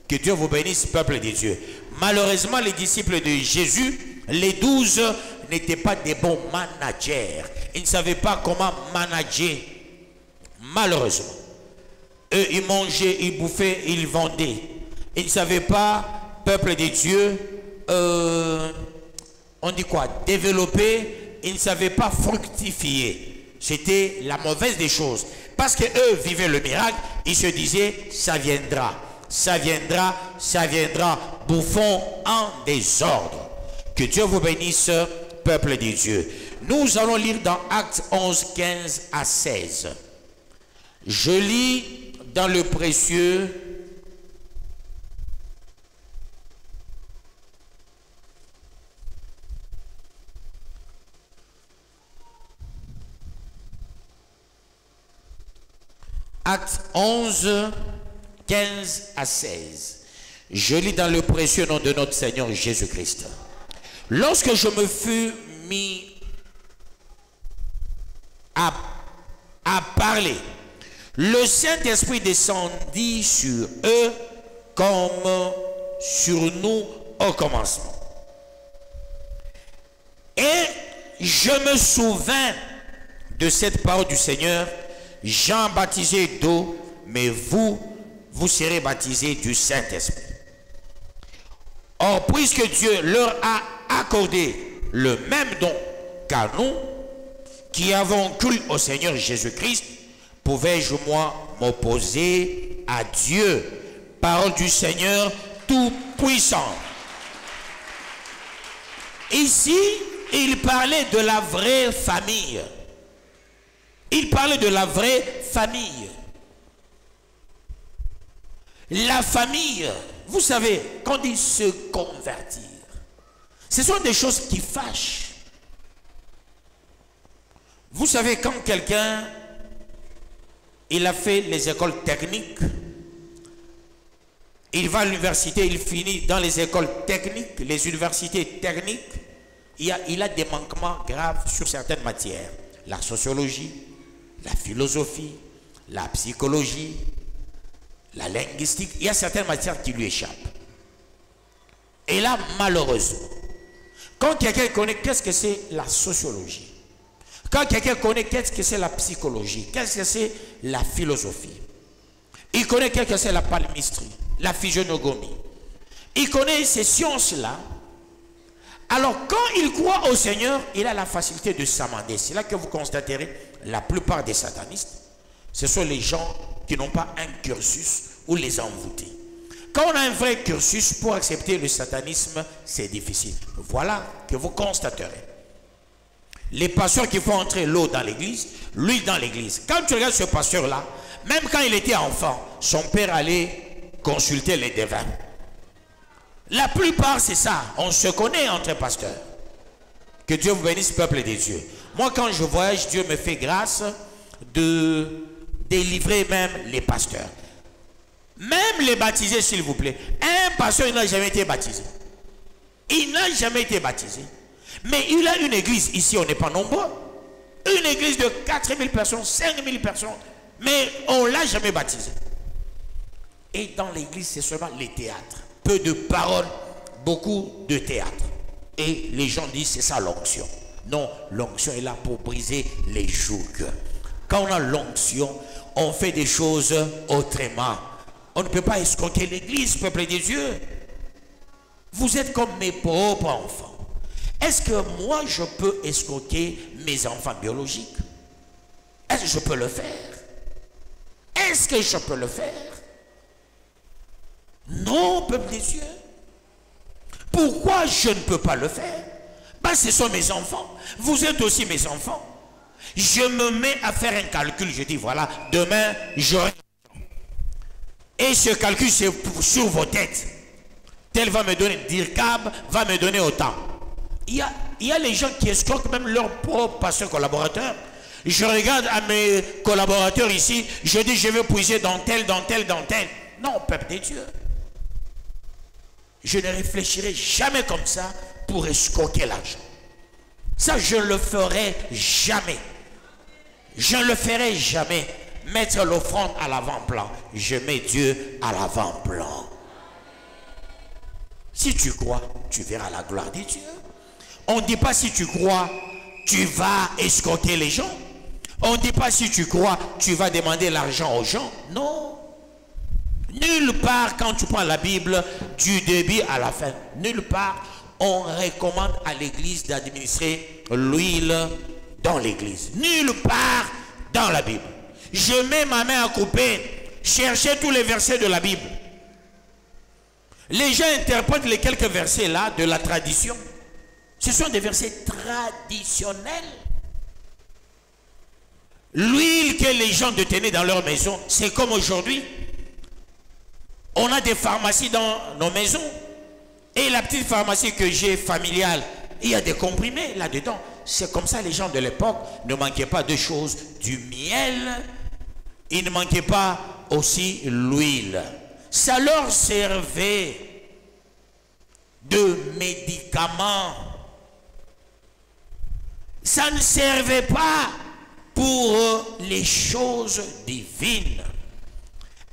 A: Que Dieu vous bénisse, peuple de Dieu. Malheureusement, les disciples de Jésus, les 12, n'étaient pas des bons managers. Ils ne savaient pas comment manager. Malheureusement. Eux, ils mangeaient, ils bouffaient, ils vendaient. Ils ne savaient pas, peuple de Dieu, on dit quoi? Développer. Ils ne savaient pas fructifier. C'était la mauvaise des choses. Parce qu'eux vivaient le miracle, ils se disaient, ça viendra, ça viendra, ça viendra. Bouffons en désordre. Que Dieu vous bénisse, peuple de Dieu. Nous allons lire dans Actes 11, 15 à 16. Je lis dans le précieux Actes 11, 15 à 16. Je lis dans le précieux nom de notre Seigneur Jésus-Christ. Lorsque je me fus mis à parler, le Saint-Esprit descendit sur eux comme sur nous au commencement. Et je me souvins de cette parole du Seigneur: Jean baptisé d'eau, mais vous serez baptisés du Saint-Esprit. Or, puisque Dieu leur a accordé le même don qu'à nous, qui avons cru au Seigneur Jésus-Christ, pouvais-je moi m'opposer à Dieu? Parole du Seigneur Tout-Puissant. Ici, il parlait de la vraie famille. Il parlait de la vraie famille. La famille, vous savez, quand il se convertir, ce sont des choses qui fâchent. Vous savez, quand quelqu'un, il a fait les écoles techniques, il va à l'université, il finit dans les écoles techniques, les universités techniques, il a des manquements graves sur certaines matières. La sociologie, la philosophie, la psychologie, la linguistique, il y a certaines matières qui lui échappent. Et là, malheureusement, quand quelqu'un connaît qu'est-ce que c'est la sociologie, Quand quelqu'un connaît qu'est-ce que c'est la psychologie, qu'est-ce que c'est la philosophie, il connaît qu'est-ce que c'est la palmistrie, la physiognomie, il connaît ces sciences-là. Alors quand il croit au Seigneur, il a la facilité de s'amender. C'est là que vous constaterez la plupart des satanistes, ce sont les gens qui n'ont pas un cursus ou les envoûtés. Quand on a un vrai cursus, pour accepter le satanisme, c'est difficile. Voilà que vous constaterez. Les pasteurs qui font entrer l'eau dans l'église, l'huile dans l'église. Quand tu regardes ce pasteur-là, même quand il était enfant, son père allait consulter les devins. La plupart, c'est ça. On se connaît entre pasteurs. Que Dieu vous bénisse, peuple des dieux. Moi, quand je voyage, Dieu me fait grâce de délivrer même les pasteurs. Même les baptisés, s'il vous plaît. Un pasteur, il n'a jamais été baptisé. Il n'a jamais été baptisé. Mais il a une église. Ici, on n'est pas nombreux. Une église de 4000 personnes, 5000 personnes. Mais on ne l'a jamais baptisé. Et dans l'église, c'est seulement les théâtres. Peu de paroles, beaucoup de théâtre. Et les gens disent c'est ça l'onction. Non, l'onction est là pour briser les jougs. Quand on a l'onction, on fait des choses autrement. On ne peut pas escroquer l'église, peuple des dieux. Vous êtes comme mes propres enfants. Est-ce que moi je peux escroquer mes enfants biologiques? Est-ce que je peux le faire? Est-ce que je peux le faire? Non, peuple des cieux. Pourquoi je ne peux pas le faire? Ben, ce sont mes enfants. Vous êtes aussi mes enfants. Je me mets à faire un calcul. Je dis, voilà, demain, j'aurai... Et ce calcul, c'est sur vos têtes. Tel va me donner, Dirkab va me donner autant. Il y a les gens qui escroquent même leurs propres pasteurs collaborateurs. Je regarde à mes collaborateurs ici, je dis, je vais puiser dans tel, dans tel, dans tel. Non, peuple des dieux. Je ne réfléchirai jamais comme ça pour escroquer l'argent. Ça, je ne le ferai jamais. Je ne le ferai jamais. Mettre l'offrande à l'avant-plan. Je mets Dieu à l'avant-plan. Si tu crois, tu verras la gloire de Dieu. On ne dit pas si tu crois, tu vas escroquer les gens. On ne dit pas si tu crois, tu vas demander l'argent aux gens. Non. Nulle part, quand tu prends la Bible, du début à la fin, nulle part, on recommande à l'église d'administrer l'huile dans l'église. Nulle part dans la Bible. Je mets ma main à couper, chercher tous les versets de la Bible. Les gens interprètent les quelques versets là de la tradition. Ce sont des versets traditionnels. L'huile que les gens détenaient dans leur maison, c'est comme aujourd'hui. On a des pharmacies dans nos maisons. Et la petite pharmacie que j'ai familiale, il y a des comprimés là-dedans. C'est comme ça les gens de l'époque ne manquaient pas de choses. Du miel, il ne manquait pas aussi l'huile. Ça leur servait de médicaments. Ça ne servait pas pour les choses divines.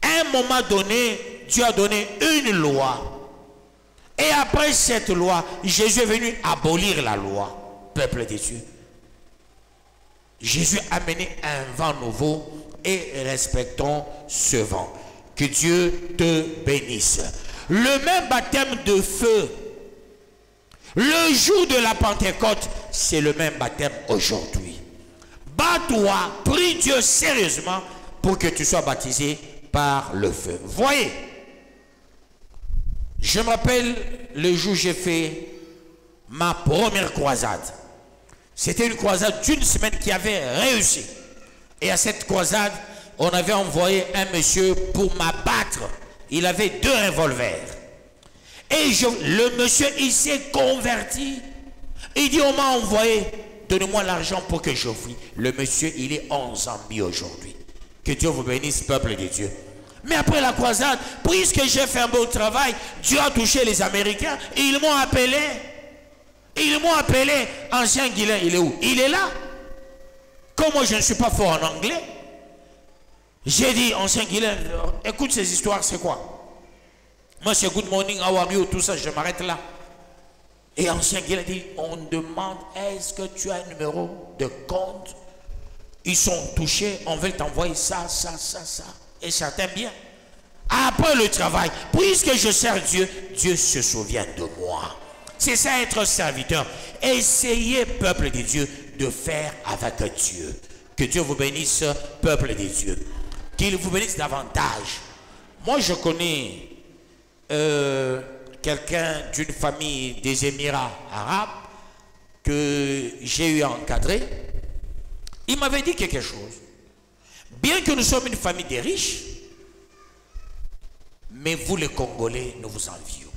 A: À un moment donné, Dieu a donné une loi. Et après cette loi, Jésus est venu abolir la loi, peuple des cieux. Jésus a amené un vent nouveau et respectons ce vent. Que Dieu te bénisse. Le même baptême de feu, le jour de la Pentecôte, c'est le même baptême aujourd'hui. Bats-toi, prie Dieu sérieusement pour que tu sois baptisé par le feu. Voyez, je me rappelle le jour où j'ai fait ma première croisade. C'était une croisade d'une semaine qui avait réussi. Et à cette croisade, on avait envoyé un monsieur pour m'abattre. Il avait 2 revolvers. Et le monsieur, il s'est converti. Il dit, on m'a envoyé, donnez-moi l'argent pour que je fuis. Le monsieur, il est en Zambie aujourd'hui. Que Dieu vous bénisse, peuple de Dieu. Mais après la croisade, puisque j'ai fait un bon travail, Dieu a touché les Américains. Et ils m'ont appelé. Ils m'ont appelé. Ancien Guilain, il est où? Il est là. Comme moi, je ne suis pas fort en anglais. J'ai dit, ancien Guilain, écoute ces histoires, c'est quoi? Moi, c'est good morning, how are you, tout ça, je m'arrête là. Et ancien Guy a dit, on demande, est-ce que tu as un numéro de compte? Ils sont touchés, on veut t'envoyer ça. Et certains bien. Après le travail, puisque je sers Dieu, Dieu se souvient de moi. C'est ça être serviteur. Essayez, peuple de Dieu, de faire avec Dieu. Que Dieu vous bénisse, peuple de Dieu. Qu'il vous bénisse davantage. Moi, je connais quelqu'un d'une famille des Émirats arabes que j'ai eu à encadrer. Il m'avait dit quelque chose. Bien que nous sommes une famille de riches, mais vous les Congolais, nous vous envions.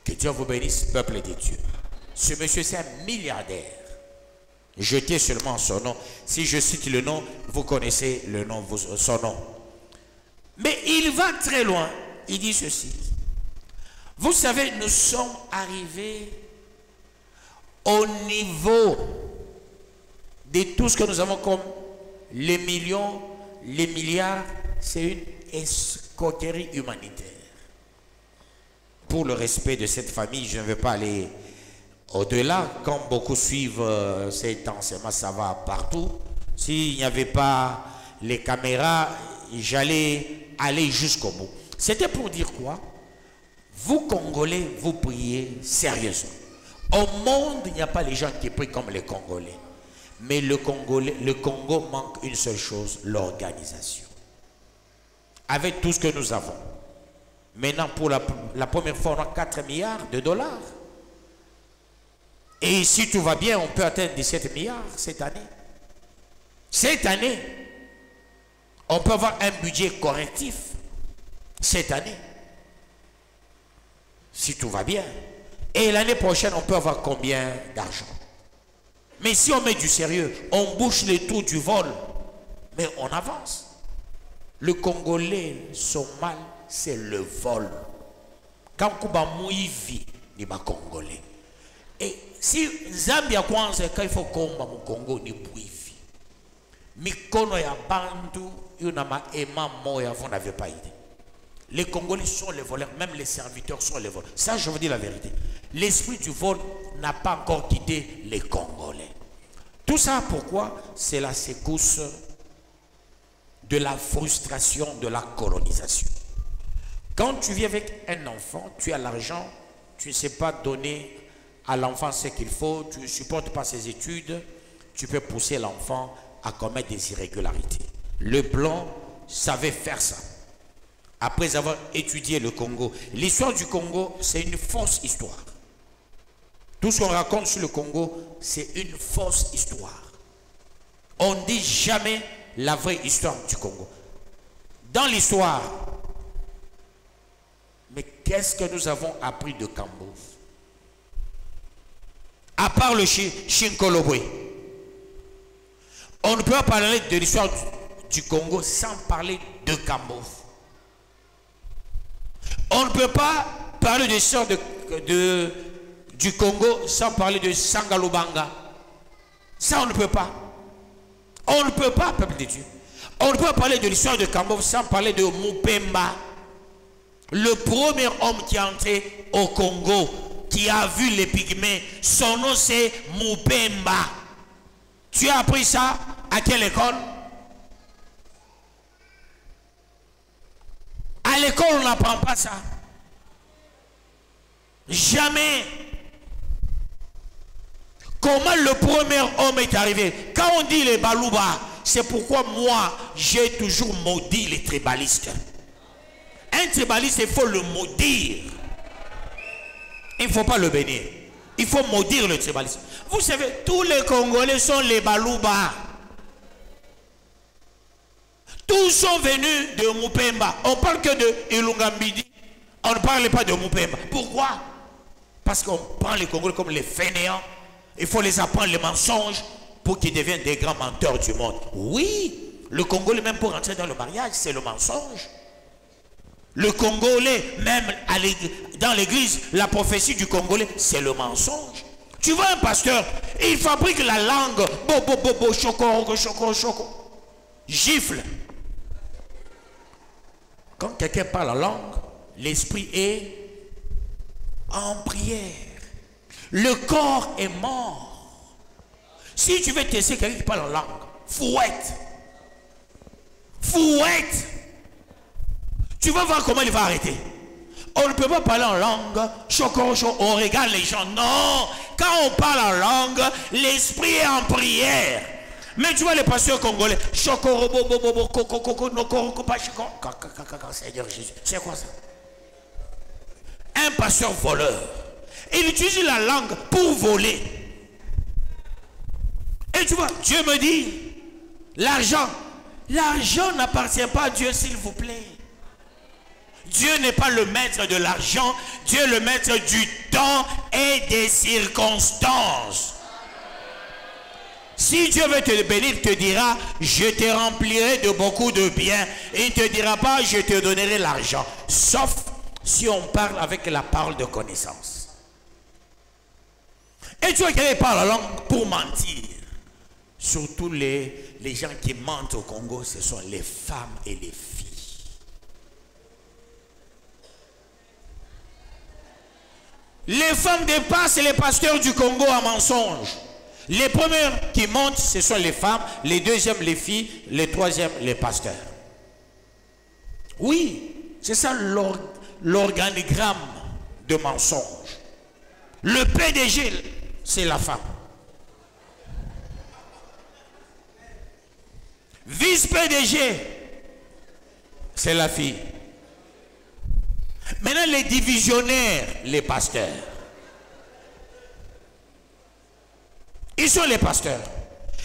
A: Que Dieu vous bénisse, peuple de Dieu. Ce monsieur, c'est un milliardaire. Jetez seulement son nom. Si je cite le nom, vous connaissez le nom, son nom. Mais il va très loin. Il dit ceci. Vous savez, nous sommes arrivés au niveau de tout ce que nous avons comme les millions, les milliards. C'est une escroquerie humanitaire. Pour le respect de cette famille, je ne vais pas aller au-delà. Comme beaucoup suivent cet enseignement, ça va partout. S'il n'y avait pas les caméras, j'allais aller jusqu'au bout. C'était pour dire quoi? Vous, Congolais, vous priez sérieusement. Au monde, il n'y a pas les gens qui prient comme les Congolais. Mais le Congo manque une seule chose, l'organisation. Avec tout ce que nous avons. Maintenant, pour la première fois, on a 4 milliards de dollars. Et si tout va bien, on peut atteindre 17 milliards cette année. Cette année, on peut avoir un budget correctif. Cette année. Si tout va bien. Et l'année prochaine, on peut avoir combien d'argent? Mais si on met du sérieux, on bouche les trous du vol, mais on avance. Le Congolais, son mal, c'est le vol. Quand on a mouivi, il va Congolais. Et si Zambia kwanza, quand il faut qu'on au Congo, ni mouivi. Mikono ya bandu, yunama ema moya, vous n'avez pas idée. Les Congolais sont les voleurs, même les serviteurs sont les voleurs. Ça, je vous dis la vérité. L'esprit du vol n'a pas encore quitté les Congolais. Tout ça, pourquoi? C'est la secousse de la frustration de la colonisation. Quand tu vis avec un enfant, tu as l'argent, tu ne sais pas donner à l'enfant ce qu'il faut, tu ne supportes pas ses études, tu peux pousser l'enfant à commettre des irrégularités. Le blanc savait faire ça. Après avoir étudié le Congo, l'histoire du Congo, c'est une fausse histoire. Tout ce qu'on raconte sur le Congo, c'est une fausse histoire. On ne dit jamais la vraie histoire du Congo. Dans l'histoire, mais qu'est-ce que nous avons appris de Kambo? À part le Chinkolobwe, on ne peut pas parler de l'histoire du Congo sans parler de Kambo. On ne peut pas parler de l'histoire du Congo sans parler de Sangalubanga. Ça, on ne peut pas. On ne peut pas, peuple de Dieu. On ne peut pas parler de l'histoire de Kambo sans parler de Mupemba. Le premier homme qui est entré au Congo, qui a vu les pygmées, son nom c'est Mupemba. Tu as appris ça à quelle école? À l'école, on n'apprend pas ça. Jamais. Comment le premier homme est arrivé? Quand on dit les Balouba, c'est pourquoi moi, j'ai toujours maudit les tribalistes. Un tribaliste, il faut le maudire. Il ne faut pas le bénir. Il faut maudire le tribaliste. Vous savez, tous les Congolais sont les Balouba. Tous sont venus de Mupemba. On parle que de Ilungambidi. On ne parle pas de Mupemba. Pourquoi? Parce qu'on prend les Congolais comme les fainéants. Il faut les apprendre les mensonges pour qu'ils deviennent des grands menteurs du monde. Oui, le Congolais, même pour entrer dans le mariage, c'est le mensonge. Le Congolais, même dans l'église, la prophétie du Congolais, c'est le mensonge. Tu vois un pasteur, il fabrique la langue, choco, gifle. Quand quelqu'un parle la langue, l'esprit est en prière. Le corps est mort. Si tu veux tester quelqu'un qui parle en langue, fouette. Fouette. Tu vas voir comment il va arrêter. On ne peut pas parler en langue, chococho, on regarde les gens. Non, quand on parle en langue, l'esprit est en prière. Mais tu vois les pasteurs congolais, Seigneur Jésus, c'est quoi ça? Un pasteur voleur. Il utilise la langue pour voler. Et tu vois, Dieu me dit, l'argent n'appartient pas à Dieu, s'il vous plaît. Dieu n'est pas le maître de l'argent, Dieu est le maître du temps et des circonstances. Si Dieu veut te bénir, il te dira, je te remplirai de beaucoup de biens. Et il ne te dira pas, je te donnerai l'argent. Sauf si on parle avec la parole de connaissance. Et tu vois qu'il parle la langue pour mentir. Surtout les gens qui mentent au Congo, ce sont les femmes et les filles. Les femmes dépassent les pasteurs du Congo en mensonge. Les premières qui montent, ce sont les femmes, les deuxièmes, les filles, les troisièmes, les pasteurs. Oui, c'est ça l'organigramme de mensonge. Le PDG, c'est la femme. Vice-PDG, c'est la fille. Maintenant, les divisionnaires, les pasteurs. Ils sont les pasteurs.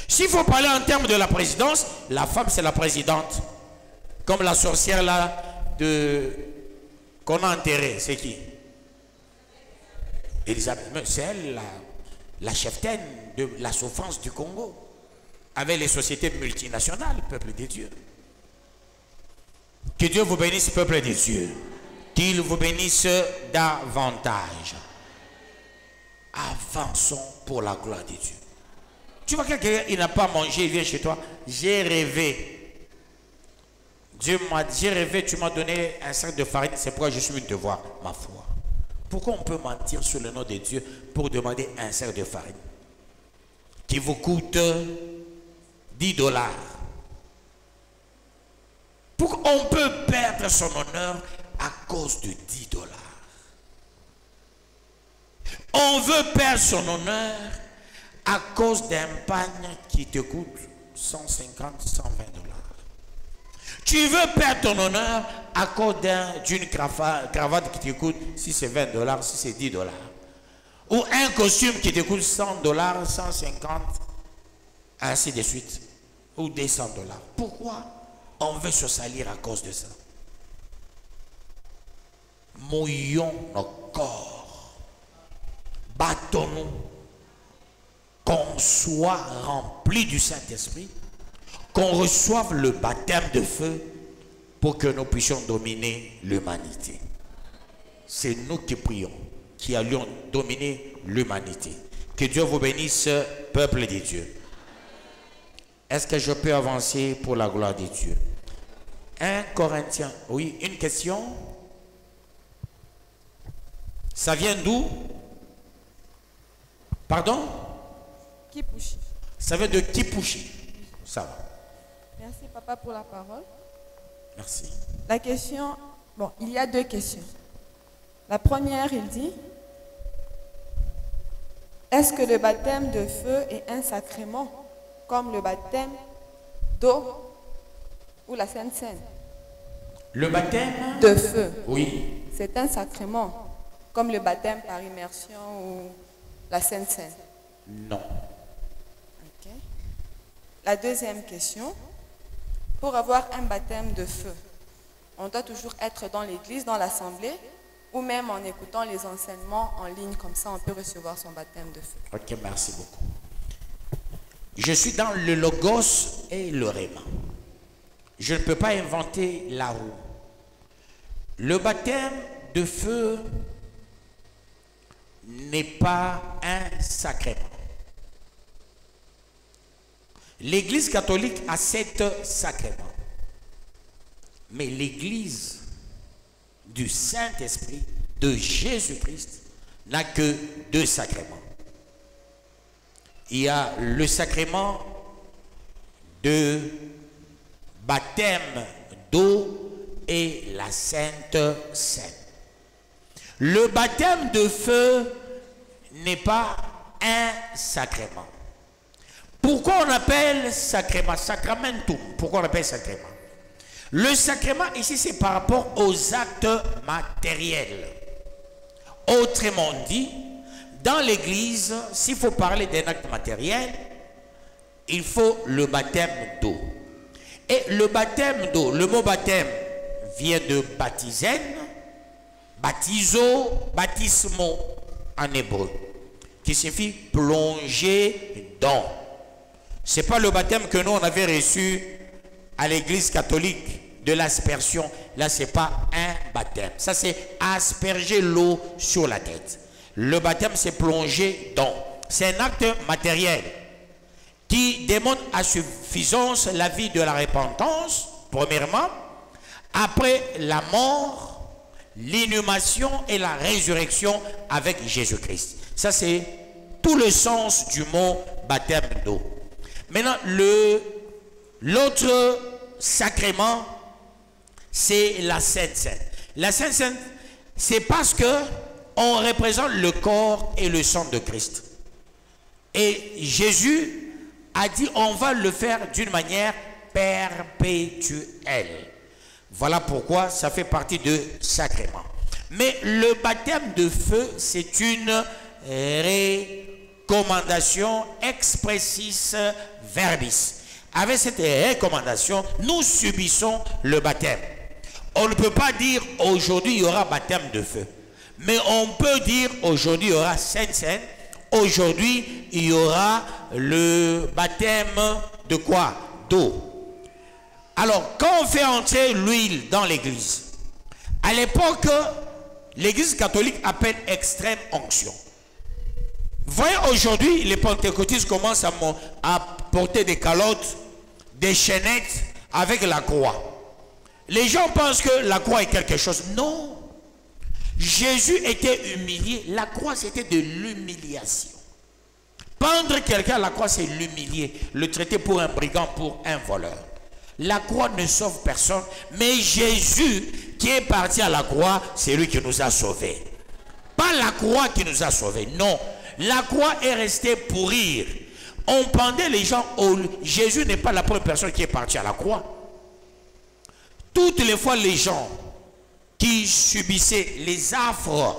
A: S'il faut parler en termes de la présidence, la femme c'est la présidente. Comme la sorcière là qu'on a enterrée, c'est qui? Elisabeth. C'est elle la cheftaine de la souffrance du Congo. Avec les sociétés multinationales, peuple de Dieu. Que Dieu vous bénisse, peuple de Dieu. Qu'il vous bénisse davantage. Avançons pour la gloire de Dieu. Tu vois quelqu'un, il n'a pas mangé, il vient chez toi. J'ai rêvé. Dieu m'a dit, j'ai rêvé, tu m'as donné un sac de farine, c'est pourquoi je suis venu te voir, ma foi. Pourquoi on peut mentir sur le nom de Dieu pour demander un sac de farine qui vous coûte 10 $? Pourquoi on peut perdre son honneur à cause de 10 $? On veut perdre son honneur à cause d'un pagne qui te coûte 150, 120 $. Tu veux perdre ton honneur à cause d'une cravate qui te coûte, si c'est 20 $, si c'est 10 $. Ou un costume qui te coûte 100 $, 150, ainsi de suite. Ou 200 $. Pourquoi on veut se salir à cause de ça? Mouillons nos corps. Battons-nous. Qu'on soit rempli du Saint-Esprit, qu'on reçoive le baptême de feu pour que nous puissions dominer l'humanité. C'est nous qui prions, qui allions dominer l'humanité. Que Dieu vous bénisse, peuple de Dieu. Est-ce que je peux avancer pour la gloire de Dieu? 1 Corinthiens, oui, une question. Ça vient d'où? Pardon?
B: Kipushi.
A: Ça vient de Kipushi. Ça va.
B: Merci papa pour la parole.
A: Merci.
B: La question, bon, il y a 2 questions. La première, il dit, est-ce que le baptême de feu est un sacrement comme le baptême d'eau ou la Sainte Seine?
A: Le baptême
B: de feu,
A: oui,
B: c'est un sacrement comme le baptême par immersion ou la Sainte Seine?
A: Non.
B: Okay. La deuxième question, pour avoir un baptême de feu, on doit toujours être dans l'église, dans l'assemblée, ou même en écoutant les enseignements en ligne, comme ça on peut recevoir son baptême de feu.
A: Ok, merci beaucoup. Je suis dans le logos et le réma. Je ne peux pas inventer la roue. Le baptême de feu n'est pas un sacrement. L'Église catholique a 7 sacrements. Mais l'Église du Saint-Esprit, de Jésus-Christ, n'a que deux sacrements. Il y a le sacrement de baptême d'eau et la Sainte Seine. Le baptême de feu n'est pas un sacrement. Pourquoi on appelle sacrement, sacramentum? Pourquoi on appelle sacrement? Le sacrement ici, c'est par rapport aux actes matériels. Autrement dit, dans l'église, s'il faut parler d'un acte matériel, il faut le baptême d'eau. Et le baptême d'eau, le mot baptême vient de baptizen, baptizo, baptismo en hébreu, qui signifie plonger dans. Ce n'est pas le baptême que nous on avait reçu à l'église catholique de l'aspersion. Là, ce n'est pas un baptême. Ça, c'est asperger l'eau sur la tête. Le baptême, c'est plonger dans. C'est un acte matériel qui démontre à suffisance la vie de la repentance, premièrement, après la mort, l'inhumation et la résurrection avec Jésus-Christ. Ça, c'est tout le sens du mot baptême d'eau. Maintenant, l'autre sacrement, c'est la Sainte Seine. La Sainte Seine, c'est parce que on représente le corps et le sang de Christ. Et Jésus a dit, on va le faire d'une manière perpétuelle. Voilà pourquoi ça fait partie de sacrement. Mais le baptême de feu, c'est une recommandation expressis verbis. Avec cette recommandation, nous subissons le baptême. On ne peut pas dire aujourd'hui il y aura baptême de feu. Mais on peut dire aujourd'hui il y aura Sainte Seine. Aujourd'hui il y aura le baptême de quoi? D'eau. Alors quand on fait entrer l'huile dans l'église, à l'époque l'église catholique appelle extrême onction. Vous voyez aujourd'hui les pentecôtistes commencent à porter des calottes, des chaînettes avec la croix. Les gens pensent que la croix est quelque chose. Non. Jésus était humilié. La croix, c'était de l'humiliation. Pendre quelqu'un à la croix, c'est l'humilier. Le traiter pour un brigand, pour un voleur. La croix ne sauve personne. Mais Jésus, qui est parti à la croix, c'est lui qui nous a sauvés. Pas la croix qui nous a sauvés. Non. La croix est restée pour rire. On pendait les gens. Jésus n'est pas la première personne qui est partie à la croix. Toutes les fois, les gens qui subissaient les affres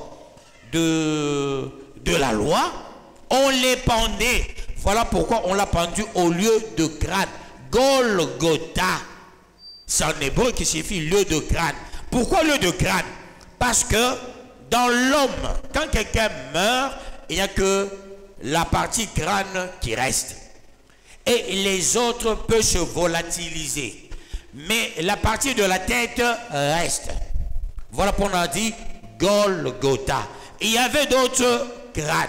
A: de la loi, on les pendait. Voilà pourquoi on l'a pendu au lieu de crâne. Golgotha. C'est en hébreu qui signifie lieu de crâne. Pourquoi lieu de crâne? Parce que dans l'homme, quand quelqu'un meurt, il n'y a que la partie crâne qui reste. Et les autres peuvent se volatiliser. Mais la partie de la tête reste. Voilà pourquoi on a dit Golgotha. Il y avait d'autres crânes.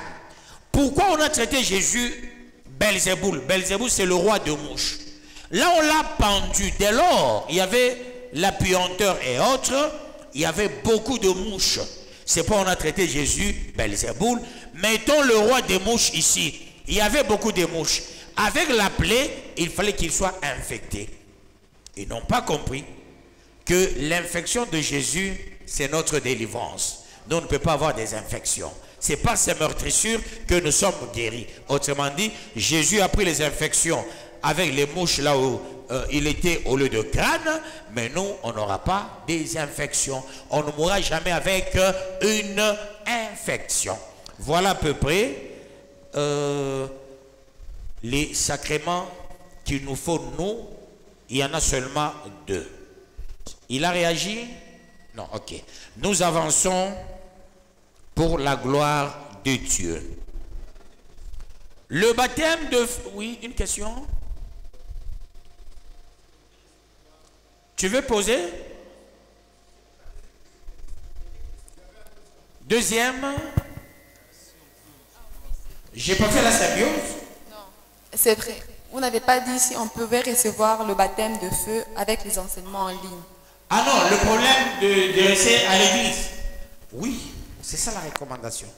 A: Pourquoi on a traité Jésus Belzéboul? Belzéboul, c'est le roi de mouches. Là, on l'a pendu. Dès lors, il y avait la puanteur et autres. Il y avait beaucoup de mouches. C'est pourquoi on a traité Jésus Belzéboul. Mettons le roi des mouches ici. Il y avait beaucoup de mouches. Avec la plaie, il fallait qu'il soit infecté. Ils n'ont pas compris que l'infection de Jésus, c'est notre délivrance. Nous, on ne peut pas avoir des infections. C'est par ces meurtrissures que nous sommes guéris. Autrement dit, Jésus a pris les infections avec les mouches là où il était au lieu de crâne, mais nous, on n'aura pas des infections. On ne mourra jamais avec une infection. Voilà à peu près les sacrements qu'il nous faut, nous. Il y en a seulement deux. Il a réagi? Non, ok. Nous avançons pour la gloire de Dieu. Le baptême de... Oui, une question? Tu veux poser? Deuxième? J'ai pas fait la symbiose?
B: Non, c'est vrai. Vous n'avez pas dit si on pouvait recevoir le baptême de feu avec les enseignements en ligne.
A: Ah non, le problème de rester à l'église. Oui, c'est ça la recommandation.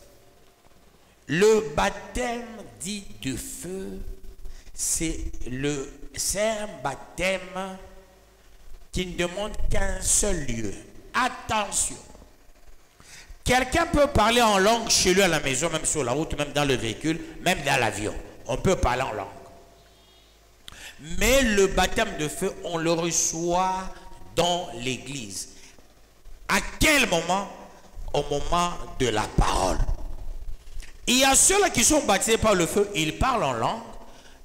A: Le baptême dit de feu, c'est un baptême qui ne demande qu'un seul lieu. Attention. Quelqu'un peut parler en langue chez lui à la maison, même sur la route, même dans le véhicule, même dans l'avion. On peut parler en langue. Mais le baptême de feu, on le reçoit dans l'église. À quel moment? Au moment de la parole. Il y a ceux-là qui sont baptisés par le feu, ils parlent en langue.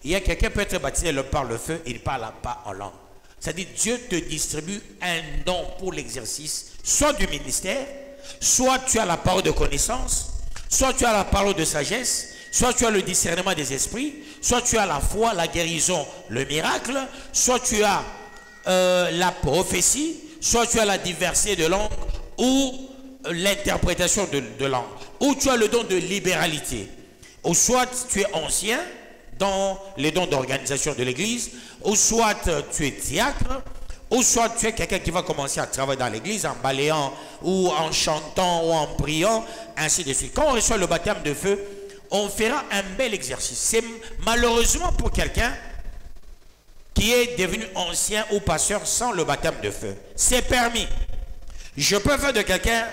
A: Il y a quelqu'un qui peut être baptisé par le feu, il ne parle pas en langue. C'est-à-dire Dieu te distribue un don pour l'exercice, soit du ministère, soit tu as la parole de connaissance, soit tu as la parole de sagesse, soit tu as le discernement des esprits, soit tu as la foi, la guérison, le miracle, soit tu as la prophétie, soit tu as la diversité de langues ou l'interprétation de langue, ou tu as le don de libéralité, ou soit tu es ancien dans les dons d'organisation de l'église, ou soit tu es diacre, ou soit tu es quelqu'un qui va commencer à travailler dans l'église en balayant, ou en chantant, ou en priant, ainsi de suite. Quand on reçoit le baptême de feu, on fera un bel exercice. C'est malheureusement pour quelqu'un qui est devenu ancien ou pasteur sans le baptême de feu. C'est permis. Je peux faire de quelqu'un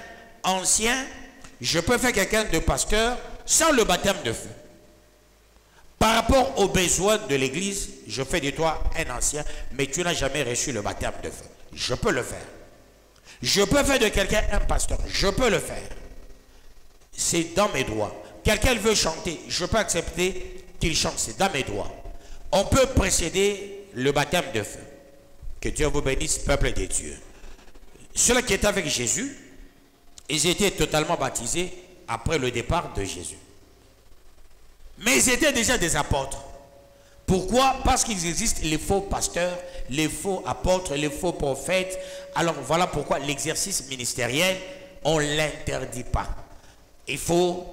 A: ancien, je peux faire quelqu'un de pasteur sans le baptême de feu. Par rapport aux besoins de l'église, je fais de toi un ancien, mais tu n'as jamais reçu le baptême de feu. Je peux le faire. Je peux faire de quelqu'un un pasteur. Je peux le faire. C'est dans mes droits. Quelqu'un veut chanter, je peux accepter qu'il chante. C'est dans mes droits. On peut précéder le baptême de feu. Que Dieu vous bénisse, peuple de Dieu. Ceux qui étaient avec Jésus, ils étaient totalement baptisés après le départ de Jésus. Mais ils étaient déjà des apôtres. Pourquoi? Parce qu'il existe les faux pasteurs, les faux apôtres, les faux prophètes. Alors voilà pourquoi l'exercice ministériel, on ne l'interdit pas. Il faut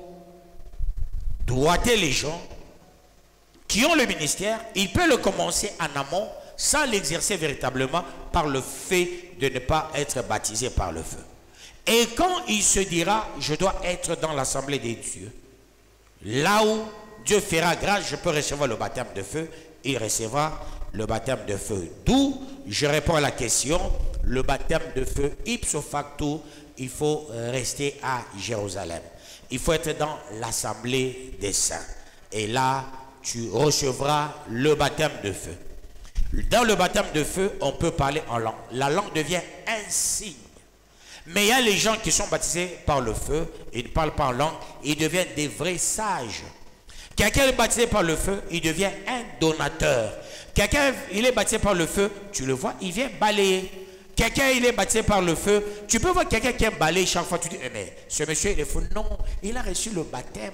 A: droiter les gens qui ont le ministère. Ils peuvent le commencer en amont sans l'exercer véritablement par le fait de ne pas être baptisé par le feu. Et quand il se dira, je dois être dans l'assemblée des dieux, là où Dieu fera grâce, je peux recevoir le baptême de feu, il recevra le baptême de feu. D'où je réponds à la question, le baptême de feu, ipso facto, il faut rester à Jérusalem. Il faut être dans l'assemblée des saints. Et là, tu recevras le baptême de feu. Dans le baptême de feu, on peut parler en langue. La langue devient un signe. Mais il y a les gens qui sont baptisés par le feu, ils ne parlent pas en langue, ils deviennent des vrais sages. Quelqu'un est baptisé par le feu, il devient un donateur. Quelqu'un, il est baptisé par le feu, tu le vois, il vient balayer. Quelqu'un, il est baptisé par le feu, tu peux voir quelqu'un qui aime balayer chaque fois, tu dis, mais ce monsieur, il est fou. Non, il a reçu le baptême.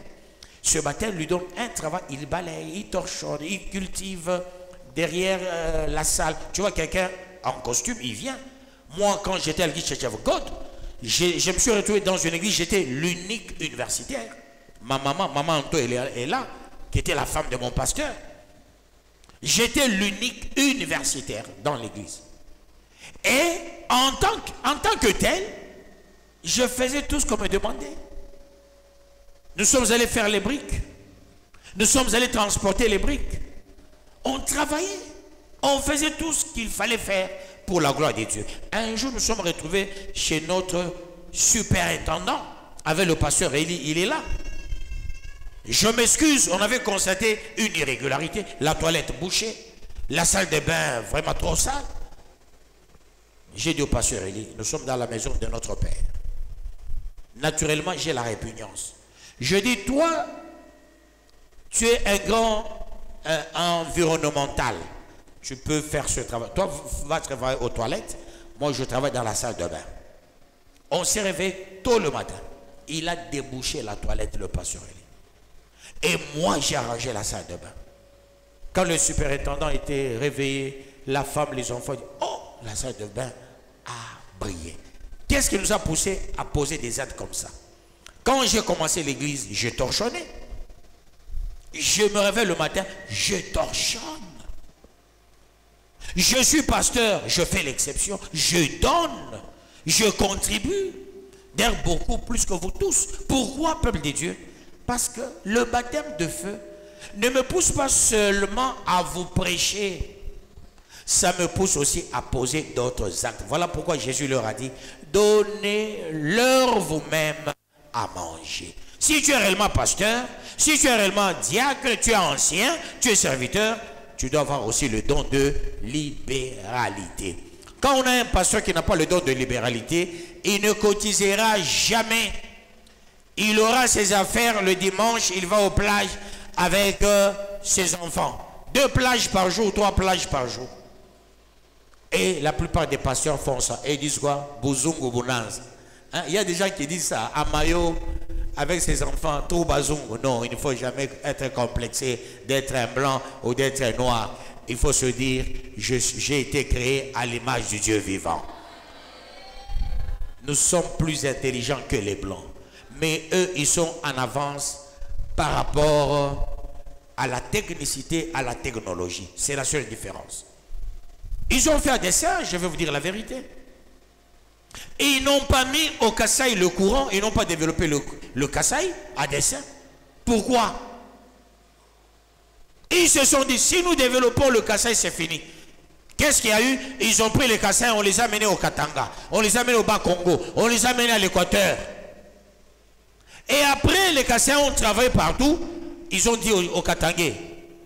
A: Ce baptême lui donne un travail, il balaye, il torchonne, il cultive derrière la salle. Tu vois quelqu'un en costume, il vient. Moi, quand j'étais à l'église Church of God, je me suis retrouvé dans une église, j'étais l'unique universitaire. Ma maman Anto, elle est là, qui était la femme de mon pasteur. J'étais l'unique universitaire dans l'église. Et en tant que tel, je faisais tout ce qu'on me demandait. Nous sommes allés faire les briques. Nous sommes allés transporter les briques. On travaillait. On faisait tout ce qu'il fallait faire pour la gloire de Dieu. Un jour, nous sommes retrouvés chez notre superintendant, avec le pasteur Eli, il est là. Je m'excuse, on avait constaté une irrégularité, la toilette bouchée, la salle de bain vraiment trop sale. J'ai dit au pasteur Eli, nous sommes dans la maison de notre Père. Naturellement, j'ai la répugnance. Je dis, toi, tu es un grand environnemental. Tu peux faire ce travail. Toi, va travailler aux toilettes. Moi, je travaille dans la salle de bain. On s'est réveillé tôt le matin. Il a débouché la toilette, le pasteur Eli. Et moi, j'ai arrangé la salle de bain. Quand le superintendant était réveillé, la femme, les enfants, disent, oh, la salle de bain a brillé. Qu'est-ce qui nous a poussé à poser des actes comme ça? Quand j'ai commencé l'église, je torchonnais. Je me réveille le matin, je torchonne. Je suis pasteur, je fais l'exception, je donne, je contribue, d'ailleurs beaucoup plus que vous tous. Pourquoi, peuple de Dieu? Parce que le baptême de feu ne me pousse pas seulement à vous prêcher, ça me pousse aussi à poser d'autres actes. Voilà pourquoi Jésus leur a dit, donnez-leur vous-même à manger. Si tu es réellement pasteur, si tu es réellement diacre, tu es ancien, tu es serviteur, tu dois avoir aussi le don de libéralité. Quand on a un pasteur qui n'a pas le don de libéralité, il ne cotisera jamais. Il aura ses affaires le dimanche, il va aux plages avec ses enfants. 2 plages par jour, 3 plages par jour. Et la plupart des pasteurs font ça. Et ils disent quoi? Bouzungu Bounaz. Hein? Il y a des gens qui disent ça. À Mayo, avec ses enfants, tout Bazungu. Non, il ne faut jamais être complexé d'être un blanc ou d'être un noir. Il faut se dire, j'ai été créé à l'image du Dieu vivant. Nous sommes plus intelligents que les blancs. Mais eux, ils sont en avance par rapport à la technicité, à la technologie. C'est la seule différence. Ils ont fait un dessin, je vais vous dire la vérité. Et ils n'ont pas mis au Kasaï le courant, ils n'ont pas développé le Kasaï à dessin. Pourquoi? Ils se sont dit, si nous développons le Kasaï, c'est fini. Qu'est-ce qu'il y a eu? Ils ont pris les Kasaï, on les a menés au Katanga, on les a menés au Bas-Congo, on les a menés à l'Équateur. Et après, les Kasaï ont travaillé partout. Ils ont dit aux Katangais,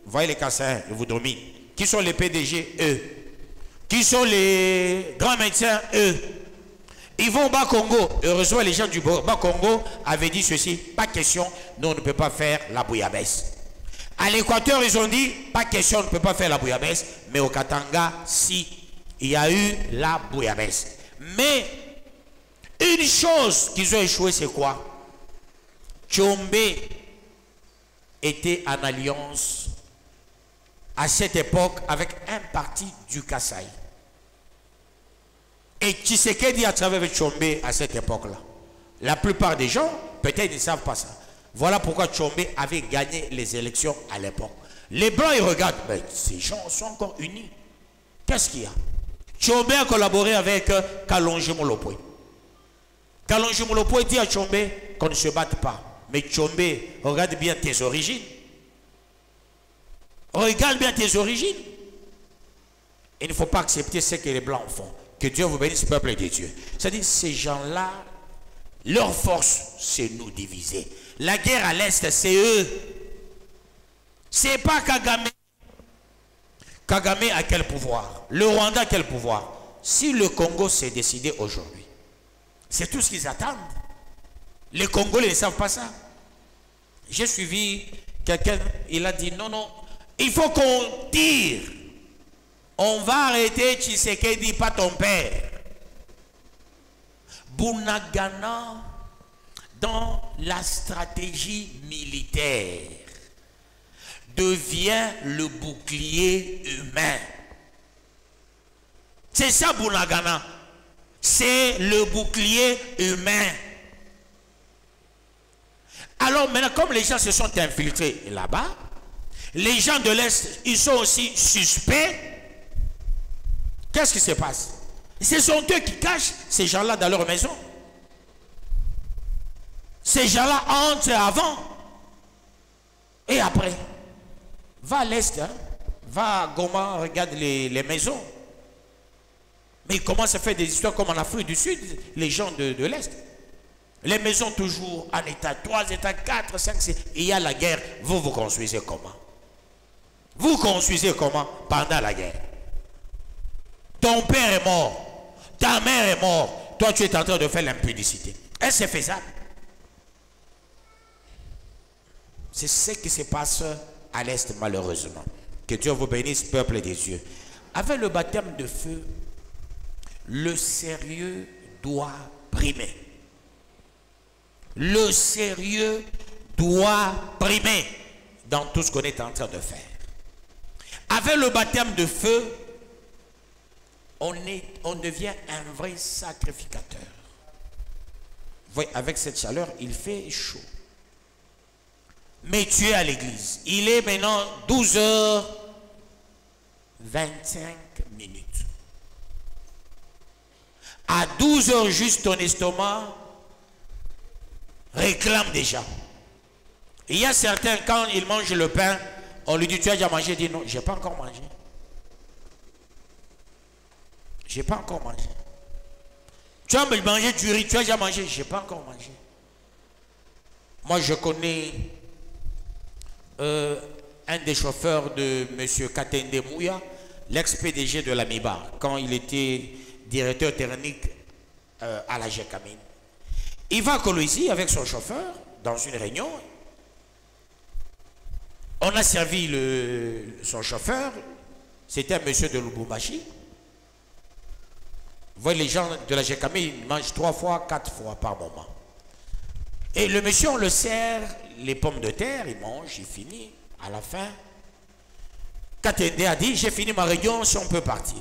A: voyez les Kasaï, ils vous dominent. Qui sont les PDG? Eux. Qui sont les grands médecins? Eux. Ils vont au Bas-Congo. Heureusement, les gens du Bas-Congo avaient dit ceci, pas question, nous on ne peut pas faire la bouillabaisse. À l'Équateur, ils ont dit, pas question, on ne peut pas faire la bouillabaisse. Mais au Katanga, si, il y a eu la bouillabaisse. Mais, une chose qu'ils ont échoué, c'est quoi? Tchombe était en alliance à cette époque avec un parti du Kasaï. Et Tshisekedi a travaillé avec Tchombe à cette époque-là. La plupart des gens, peut-être, ne savent pas ça. Voilà pourquoi Tchombe avait gagné les élections à l'époque. Les Blancs, ils regardent, mais ces gens sont encore unis. Qu'est-ce qu'il y a? Tchombe a collaboré avec Kalonji Molopwe. Kalonji Molopwe dit à Tchombe qu'on ne se batte pas. Mais Tchombe, regarde bien tes origines. Regarde bien tes origines. Il ne faut pas accepter ce que les Blancs font. Que Dieu vous bénisse, peuple de Dieu. C'est-à-dire, ces gens-là, leur force, c'est nous diviser. La guerre à l'Est, c'est eux. C'est pas Kagame. Kagame a quel pouvoir? Le Rwanda a quel pouvoir? Si le Congo s'est décidé aujourd'hui, c'est tout ce qu'ils attendent. Les Congolais ne savent pas ça. J'ai suivi quelqu'un, il a dit non, non, il faut qu'on tire. On va arrêter Tshisekedi, pas ton père. Bunagana, dans la stratégie militaire, devient le bouclier humain. C'est ça Bunagana. C'est le bouclier humain. Alors maintenant, comme les gens se sont infiltrés là-bas, les gens de l'Est, ils sont aussi suspects. Qu'est-ce qui se passe? Ce sont eux qui cachent ces gens-là dans leur maison. Ces gens-là entrent avant et après. Va à l'Est, hein? Va à Goma, regarde les maisons. Mais ils commencent à faire des histoires comme en Afrique du Sud, les gens de l'Est. Les maisons toujours en état 3, état 4, 5, 6. Il y a la guerre. Vous construisez comment? Vous construisez comment pendant la guerre? Ton père est mort. Ta mère est morte. Toi, tu es en train de faire l'impudicité. Est-ce que c'est faisable? C'est ce qui se passe à l'Est, malheureusement. Que Dieu vous bénisse, peuple des cieux. Avec le baptême de feu, le sérieux doit primer. Le sérieux doit primer dans tout ce qu'on est en train de faire. Avec le baptême de feu, on devient un vrai sacrificateur. Vous voyez, avec cette chaleur, il fait chaud. Mais tu es à l'église. Il est maintenant 12h25 minutes. À 12h juste, ton estomac réclame déjà. Il y a certains, quand ils mangent le pain, on lui dit, tu as déjà mangé? Il dit, non, je n'ai pas encore mangé. Je n'ai pas encore mangé. Tu as mangé du riz, tu as déjà mangé? Je n'ai pas encore mangé. Moi, je connais un des chauffeurs de M. Katende Mouya, l'ex-PDG de la MIBA, quand il était directeur technique à la GECAMIN. Il va à Kolwezi avec son chauffeur dans une réunion. On a servi son chauffeur, c'était un monsieur de Lubumbashi. Vous voyez, les gens de la GECAMIN, ils mangent 3 fois, 4 fois par moment. Et le monsieur, on le sert les pommes de terre, il mange, il finit. À la fin, Katende a dit, j'ai fini ma réunion, si on peut partir.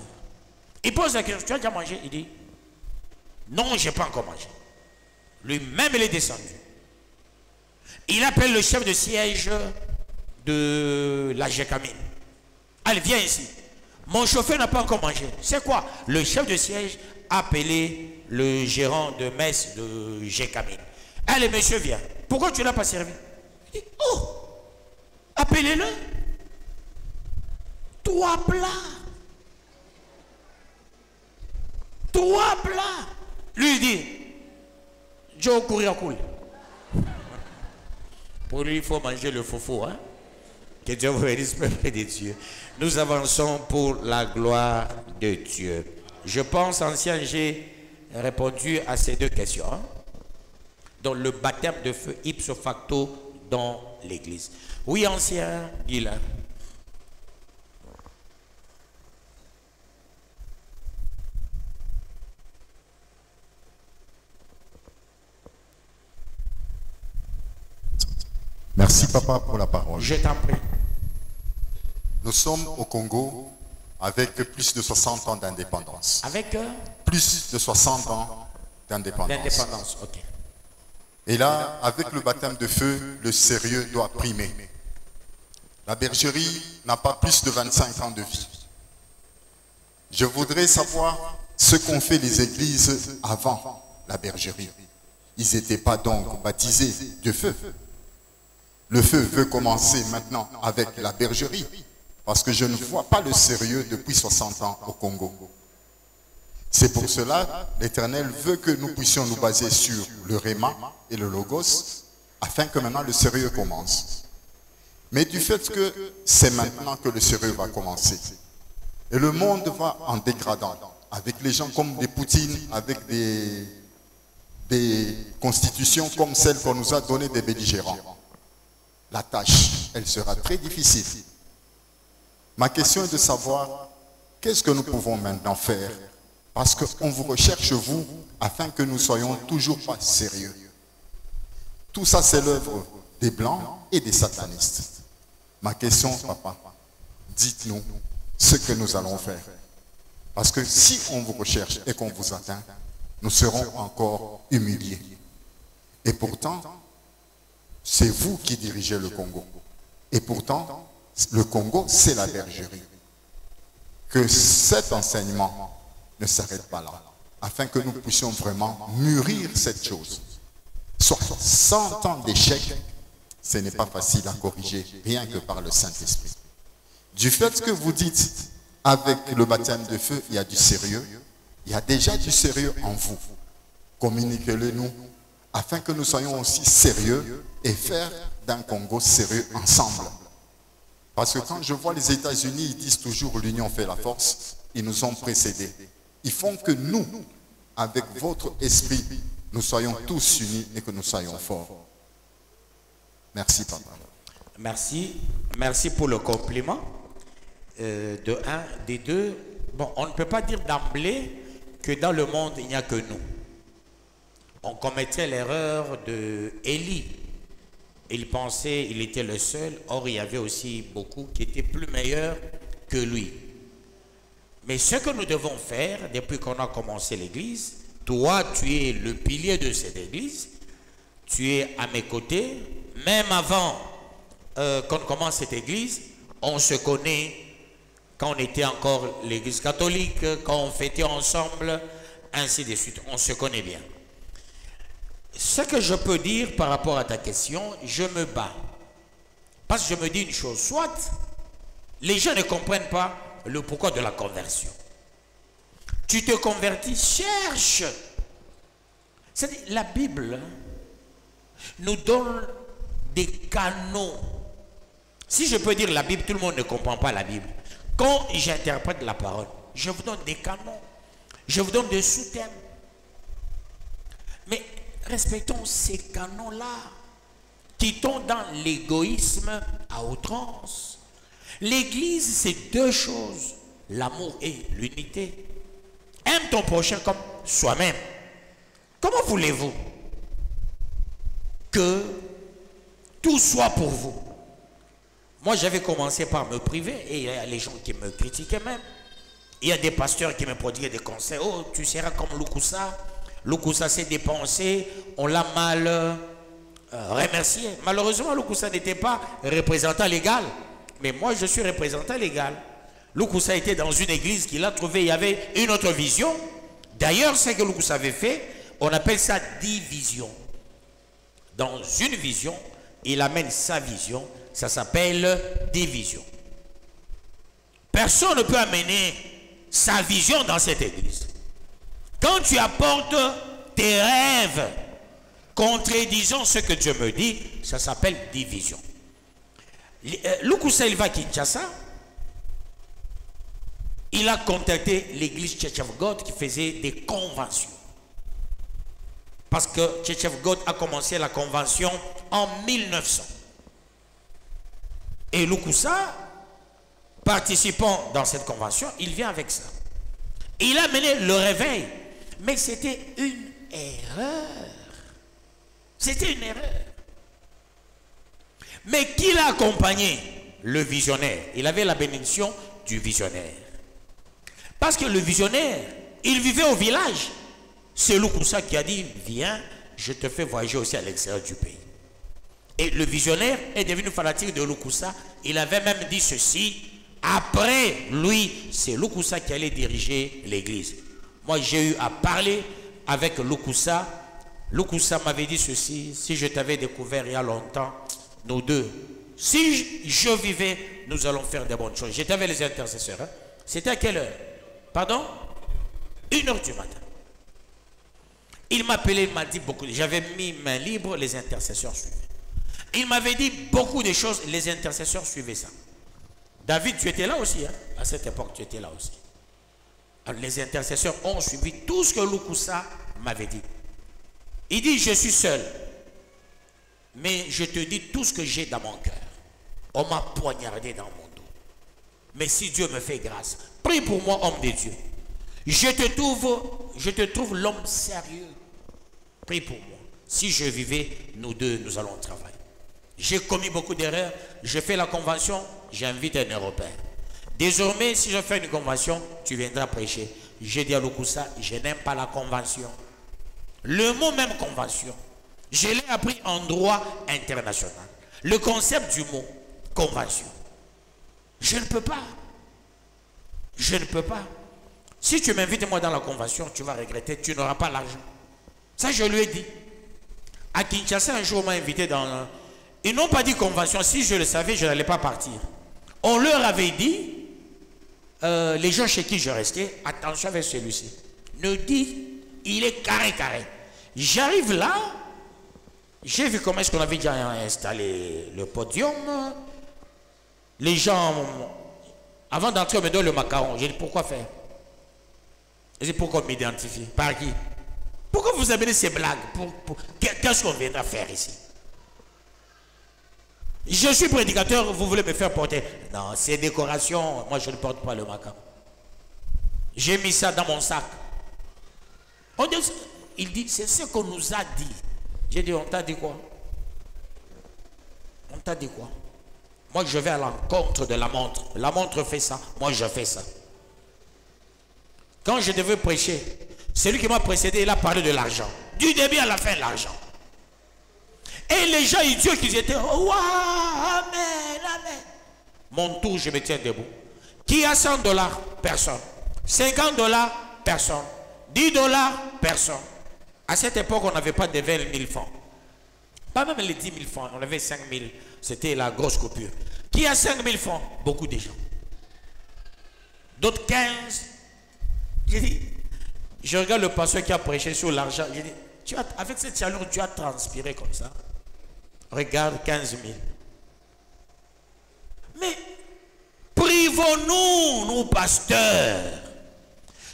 A: Il pose la question, tu as déjà mangé? Il dit, non, je n'ai pas encore mangé. Lui-même, il est descendu. Il appelle le chef de siège de la GECAMIN. Allez, viens ici. Mon chauffeur n'a pas encore mangé. C'est quoi? Le chef de siège a appelé le gérant de messe de GECAMIN. Allez, monsieur, viens. Pourquoi tu ne l'as pas servi? Il dit, oh, appelez-le. 3 plats. 3 plats. Lui, il dit, Joe courir cool. Pour lui, il faut manger le fofo. Hein? Que Dieu vous bénisse, peuple de Dieu. Nous avançons pour la gloire de Dieu. Je pense, ancien, j'ai répondu à ces 2 questions. Hein? Donc, le baptême de feu ipso facto dans l'église. Oui, ancien, Guilain.
C: Merci papa pour la parole.
A: Je t'en prie.
C: Nous sommes au Congo avec plus de 60 ans d'indépendance.
A: Avec
C: plus de 60 ans d'indépendance.
A: D'indépendance, ok.
C: Et là, avec le baptême de feu, le sérieux doit primer. La bergerie n'a pas plus de 25 ans de vie. Je voudrais savoir ce qu'ont fait les églises avant la bergerie. Ils n'étaient pas donc baptisés de feu. Le feu veut commencer maintenant avec la bergerie, parce que je ne vois pas le sérieux depuis 60 ans au Congo. C'est pour cela, l'Éternel veut que nous puissions nous baser sur le Réma et le Logos, afin que maintenant le sérieux commence. Mais du fait que c'est maintenant que le sérieux va commencer, et le monde va en dégradant, avec les gens comme des Poutines, avec des constitutions comme celle qu'on nous a données des belligérants. La tâche, elle sera très difficile. Ma question est de savoir, qu'est-ce que nous pouvons maintenant faire? Parce qu'on vous recherche, vous, afin que nous soyons toujours pas sérieux. Tout ça, c'est l'œuvre des Blancs et des satanistes. Ma question, papa, dites-nous ce que nous allons faire. Parce que si on vous recherche et qu'on vous atteint, nous serons encore humiliés. Et pourtant, c'est vous qui dirigez le Congo. Et pourtant, le Congo, c'est la bergerie. Que cet enseignement ne s'arrête pas là, afin que nous puissions vraiment mûrir cette chose. 60 ans d'échec, ce n'est pas facile à corriger, rien que par le Saint-Esprit. Du fait que vous dites, avec le baptême de feu, il y a du sérieux, il y a déjà du sérieux en vous. Communiquez-le nous, afin que nous soyons aussi sérieux et faire d'un Congo sérieux ensemble. Parce que quand je vois les États-Unis, ils disent toujours l'union fait la force, ils nous ont précédés. Ils font que nous, avec votre esprit, nous soyons tous unis et que nous soyons forts. Merci, papa.
A: Merci. Merci pour le compliment. De un, des deux. Bon, on ne peut pas dire d'emblée que dans le monde, il n'y a que nous. On commettrait l'erreur de Élie. Il pensait qu'il était le seul. Or, il y avait aussi beaucoup qui étaient plus meilleurs que lui. Mais ce que nous devons faire, depuis qu'on a commencé l'église, toi, tu es le pilier de cette église, tu es à mes côtés, même avant qu'on commence cette église, on se connaît quand on était encore l'église catholique, quand on fêtait ensemble, ainsi de suite, on se connaît bien. Ce que je peux dire par rapport à ta question, je me bats Parce que je me dis une chose, soit les gens ne comprennent pas le pourquoi de la conversion. Tu te convertis, cherche. C'est-à-dire, la Bible nous donne des canaux. Si je peux dire la Bible, tout le monde ne comprend pas la Bible. Quand j'interprète la parole, je vous donne des canaux. Je vous donne des sous-thèmes. Mais respectons ces canaux-là qui tombent dans l'égoïsme à outrance. L'Église, c'est deux choses, l'amour et l'unité. Aime ton prochain comme soi-même. Comment voulez-vous que tout soit pour vous? Moi, j'avais commencé par me priver et il y a les gens qui me critiquaient même. Il y a des pasteurs qui me prodiguaient des conseils. Oh, tu seras comme Lukusa. Lukusa s'est dépensé, on l'a mal remercié. Malheureusement, Lukusa n'était pas représentant légal. Mais moi, je suis représentant légal. Lukusa était dans une église qu'il a trouvé, il y avait une autre vision. D'ailleurs, ce que Lukusa avait fait, on appelle ça division. Dans une vision, il amène sa vision, ça s'appelle division. Personne ne peut amener sa vision dans cette église. Quand tu apportes tes rêves, contredisant ce que Dieu me dit, ça s'appelle division. Lukusa, il va à Kinshasa. Il a contacté l'église Church of God qui faisait des conventions. Parce que Church of God a commencé la convention en 1900. Et Lukusa, participant dans cette convention, il vient avec ça. Il a mené le réveil. Mais c'était une erreur. C'était une erreur. Mais qui l'a accompagné? Le visionnaire. Il avait la bénédiction du visionnaire. Parce que le visionnaire, il vivait au village. C'est Lukusa qui a dit, viens, je te fais voyager aussi à l'extérieur du pays. Et le visionnaire est devenu fanatique de Lukusa. Il avait même dit ceci, après lui, c'est Lukusa qui allait diriger l'église. Moi, j'ai eu à parler avec Lukusa. Lukusa m'avait dit ceci, si je t'avais découvert il y a longtemps, nous deux, si je vivais, nous allons faire de bonnes choses. J'étais avec les intercesseurs. Hein? C'était à quelle heure? Pardon? 1h du matin. Il m'appelait, il m'a dit beaucoup. J'avais mis main libre, les intercesseurs suivaient. Il m'avait dit beaucoup de choses, les intercesseurs suivaient ça. David, tu étais là aussi, hein? À cette époque, tu étais là aussi. Alors, les intercesseurs ont suivi tout ce que Lukusa m'avait dit. Il dit, je suis seul. Mais je te dis tout ce que j'ai dans mon cœur. On m'a poignardé dans mon dos. Mais si Dieu me fait grâce, prie pour moi, homme de Dieu. Je te trouve l'homme sérieux. Prie pour moi. Si je vivais, nous deux, nous allons travailler. J'ai commis beaucoup d'erreurs. Je fais la convention, j'invite un Européen. Désormais, si je fais une convention, tu viendras prêcher. J'ai dit à Lukusa, je n'aime pas la convention. Le mot même convention, je l'ai appris en droit international. Le concept du mot convention. Je ne peux pas. Je ne peux pas. Si tu m'invites moi dans la convention, tu vas regretter, tu n'auras pas l'argent. Ça, je lui ai dit. À Kinshasa, un jour, on m'a invité dans... Ils n'ont pas dit convention. Si je le savais, je n'allais pas partir. On leur avait dit, les gens chez qui je restais, attention avec celui-ci. Ne dis, il est carré. J'arrive là, j'ai vu comment est-ce qu'on avait déjà installé le podium. Les gens, avant d'entrer, on me donne le macaron. J'ai dit, pourquoi faire? J'ai dit, pourquoi m'identifier? Par qui? Pourquoi vous amenez ces blagues? Qu'est-ce qu'on viendra faire ici? Je suis prédicateur, vous voulez me faire porter? Non, c'est décoration. Moi, je ne porte pas le macaron. J'ai mis ça dans mon sac. Il dit, c'est ce qu'on nous a dit. J'ai dit, on t'a dit quoi? On t'a dit quoi? Moi, je vais à l'encontre de la montre. La montre fait ça, moi, je fais ça. Quand je devais prêcher, celui qui m'a précédé, il a parlé de l'argent. Du début à la fin, l'argent. Et les gens idiots qui étaient, oh, wow, amen, amen. Mon tour, je me tiens debout. Qui a $100? Personne. $50? Personne. $10? Personne. À cette époque, on n'avait pas de 20 000 francs. Pas même les 10 000 francs, on avait 5 000. C'était la grosse coupure. Qui a 5 000 francs? Beaucoup de gens. D'autres 15. J'ai dit, je regarde le pasteur qui a prêché sur l'argent. J'ai dit, avec cette chaleur, tu as transpiré comme ça. Regarde, 15 000. Mais privons-nous, nous pasteurs,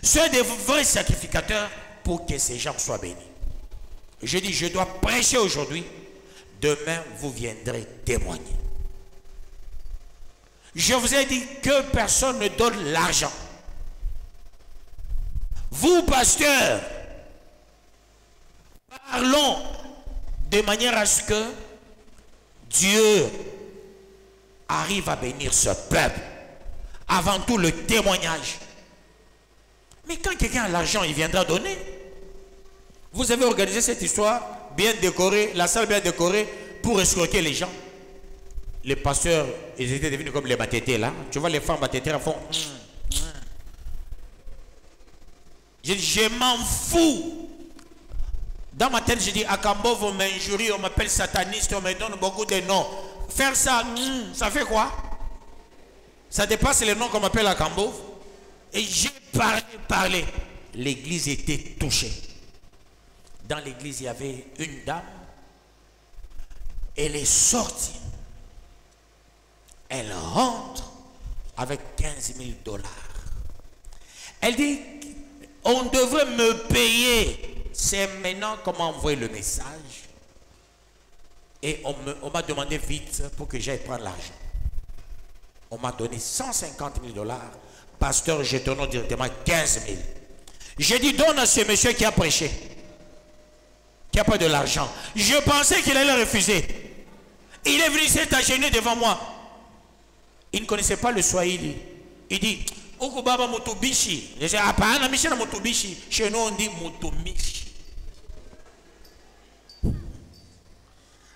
A: soyez des vrais sacrificateurs pour que ces gens soient bénis. Je dis, je dois prêcher aujourd'hui. Demain, vous viendrez témoigner. Je vous ai dit que personne ne donne l'argent. Vous, pasteurs, parlons de manière à ce que Dieu arrive à bénir ce peuple. Avant tout, le témoignage. Mais quand quelqu'un a l'argent, il viendra donner. Vous avez organisé cette histoire, bien décorée, la salle bien décorée, pour escroquer les gens. Les pasteurs, ils étaient devenus comme les batétés là. Tu vois les femmes batétés, elles font... Je m'en fous. Dans ma tête, je dis, à Cambove, on m'injurie, on m'appelle sataniste, on me donne beaucoup de noms. Faire ça, ça fait quoi? Ça dépasse les noms qu'on m'appelle à Cambove. Et j'ai parlé. L'église était touchée. Dans l'église, il y avait une dame. Elle est sortie. Elle rentre avec 15 000 $. Elle dit, on devrait me payer. C'est maintenant qu'on m'a envoyé le message. Et on m'a demandé vite pour que j'aille prendre l'argent. On m'a donné 150 000 $. Pasteur, je te donne directement 15 000. J'ai dit, donne à ce monsieur qui a prêché, qui n'a pas de l'argent. Je pensais qu'il allait refuser. Il est venu s'étagener devant moi. Il ne connaissait pas le Swahili. Il dit, Okubaba Mutubishi. Je dis, ah, pas un Michel Mutubishi. Chez nous, on dit Mutumishi.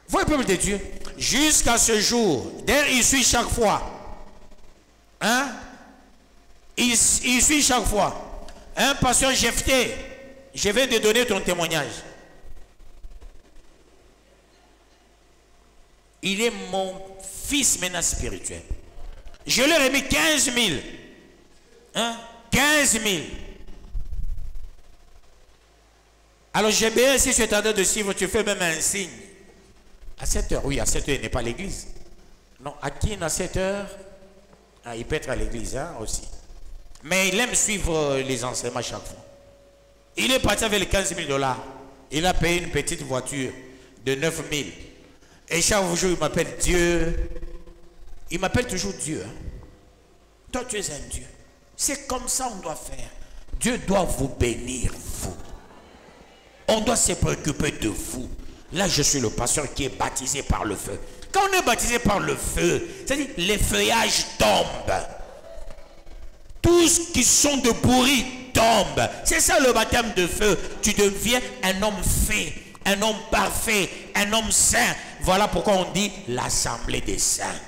A: Voyez, peuple de Dieu, jusqu'à ce jour, d'ailleurs, il suit chaque fois. Hein? Il suit chaque fois. Un pasteur Jephté, je viens de donner ton témoignage. Il est mon fils maintenant spirituel. Je leur ai mis 15 000. Hein? 15 000. Alors j'ai bien, si tu es en train de suivre, tu fais même un signe. À 7 heures, oui, à 7 heures, il n'est pas à l'église. Non, à qui à 7 heures, ah, il peut être à l'église hein, aussi. Mais il aime suivre les enseignements chaque fois. Il est parti avec les 15 000 $. Il a payé une petite voiture de 9 000. Et chaque jour, il m'appelle Dieu. Il m'appelle toujours Dieu. Hein. Toi, tu es un Dieu. C'est comme ça qu'on doit faire. Dieu doit vous bénir, vous. On doit se préoccuper de vous. Là, je suis le pasteur qui est baptisé par le feu. Quand on est baptisé par le feu, c'est-à-dire les feuillages tombent. Tous qui sont de pourris tombent. C'est ça le baptême de feu. Tu deviens un homme fait, un homme parfait, un homme saint. Voilà pourquoi on dit l'assemblée des saints.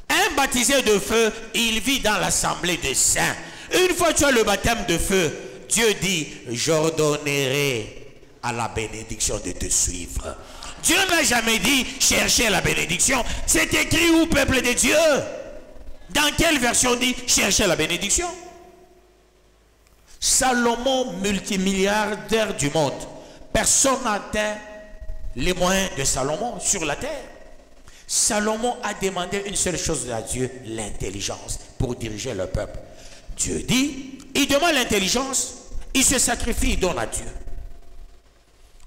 A: Un baptisé de feu, il vit dans l'assemblée des saints. Une fois que tu as le baptême de feu, Dieu dit, j'ordonnerai à la bénédiction de te suivre. Dieu n'a jamais dit, cherchez la bénédiction. C'est écrit où, peuple de Dieu? Dans quelle version dit, cherchez la bénédiction? Salomon, multimilliardaire du monde. Personne n'a atteint les moyens de Salomon sur la terre. Salomon a demandé une seule chose à Dieu, l'intelligence pour diriger le peuple. Dieu dit, il demande l'intelligence, il se sacrifie, il donne à Dieu.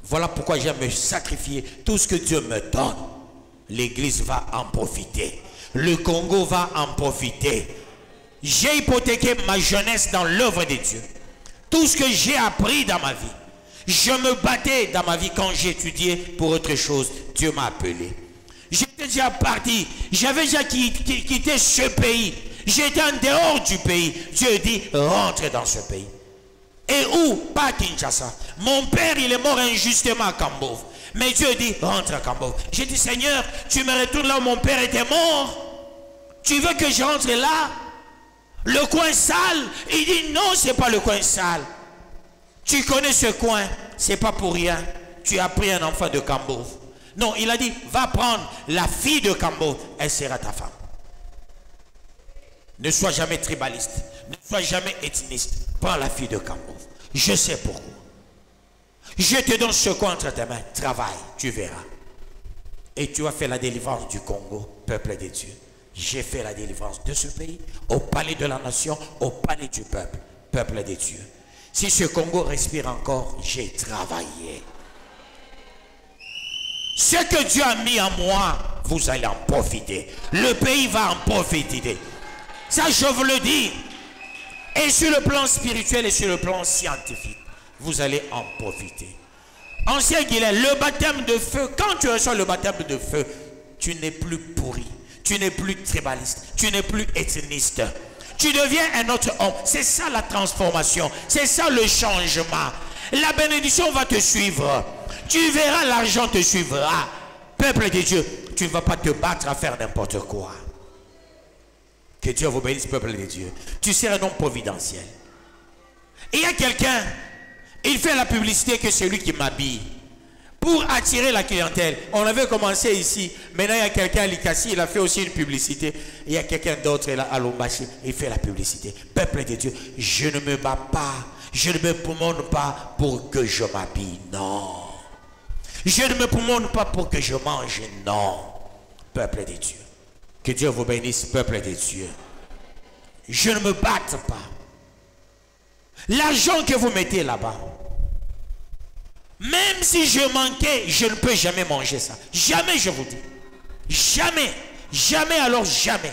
A: Voilà pourquoi j'aime me sacrifier. Tout ce que Dieu me donne, l'Église va en profiter. Le Congo va en profiter. J'ai hypothéqué ma jeunesse dans l'œuvre de Dieu. Tout ce que j'ai appris dans ma vie, je me battais dans ma vie quand j'étudiais pour autre chose. Dieu m'a appelé. J'étais déjà parti. J'avais déjà quitté ce pays. J'étais en dehors du pays. Dieu dit, rentre dans ce pays. Et où? Pas à Kinshasa. Mon père, il est mort injustement à Cambove. Mais Dieu dit, rentre à Cambove. J'ai dit, Seigneur, tu me retournes là où mon père était mort. Tu veux que je rentre là? Le coin sale? Il dit, non, c'est pas le coin sale. Tu connais ce coin, c'est pas pour rien. Tu as pris un enfant de Cambove. Non, il a dit, va prendre la fille de Kambo, elle sera ta femme. Ne sois jamais tribaliste, ne sois jamais ethniste. Prends la fille de Kambo. Je sais pourquoi. Je te donne ce coin entre tes mains, travaille, tu verras. Et tu vas faire la délivrance du Congo, peuple de Dieu. J'ai fait la délivrance de ce pays, au palais de la nation, au palais du peuple, peuple de Dieu. Si ce Congo respire encore, j'ai travaillé. Ce que Dieu a mis en moi, vous allez en profiter. Le pays va en profiter. Ça, je vous le dis. Et sur le plan spirituel et sur le plan scientifique, vous allez en profiter. Ancien Guilain, le baptême de feu, quand tu reçois le baptême de feu, tu n'es plus pourri, tu n'es plus tribaliste, tu n'es plus ethniste. Tu deviens un autre homme. C'est ça la transformation, c'est ça le changement. La bénédiction va te suivre. Tu verras, l'argent te suivra. Peuple de Dieu, tu ne vas pas te battre à faire n'importe quoi. Que Dieu vous bénisse, peuple de Dieu. Tu seras un homme providentiel. Il y a quelqu'un, il fait la publicité que c'est lui qui m'habille. Pour attirer la clientèle. On avait commencé ici. Maintenant, il y a quelqu'un à Likasi, il a fait aussi une publicité. Il y a quelqu'un d'autre là à Lombashi, il fait la publicité. Peuple de Dieu, je ne me bats pas. Je ne me promène pas pour que je m'habille. Non. Je ne me promène pas pour que je mange. Non. Peuple de Dieu. Que Dieu vous bénisse, peuple de Dieu. Je ne me batte pas. L'argent que vous mettez là-bas, même si je manquais, je ne peux jamais manger ça. Jamais, je vous dis. Jamais. Jamais, alors jamais.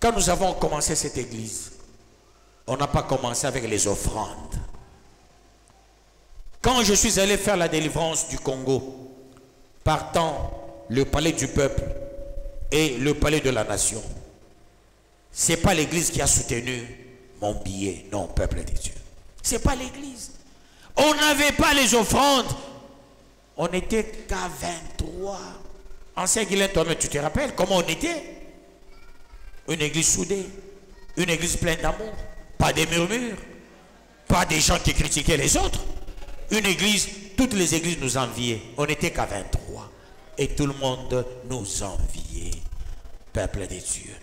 A: Quand nous avons commencé cette église, on n'a pas commencé avec les offrandes. Quand je suis allé faire la délivrance du Congo, partant le palais du peuple et le palais de la nation, ce n'est pas l'église qui a soutenu mon billet. Non, peuple de Dieu. Ce n'est pas l'église. On n'avait pas les offrandes. On n'était qu'à 23. Ancien Guilain, toi-même, tu te rappelles comment on était? Une église soudée. Une église pleine d'amour. Pas des murmures. Pas des gens qui critiquaient les autres. Une église, toutes les églises nous enviaient. On n'était qu'à 23. Et tout le monde nous enviait. Peuple de Dieu.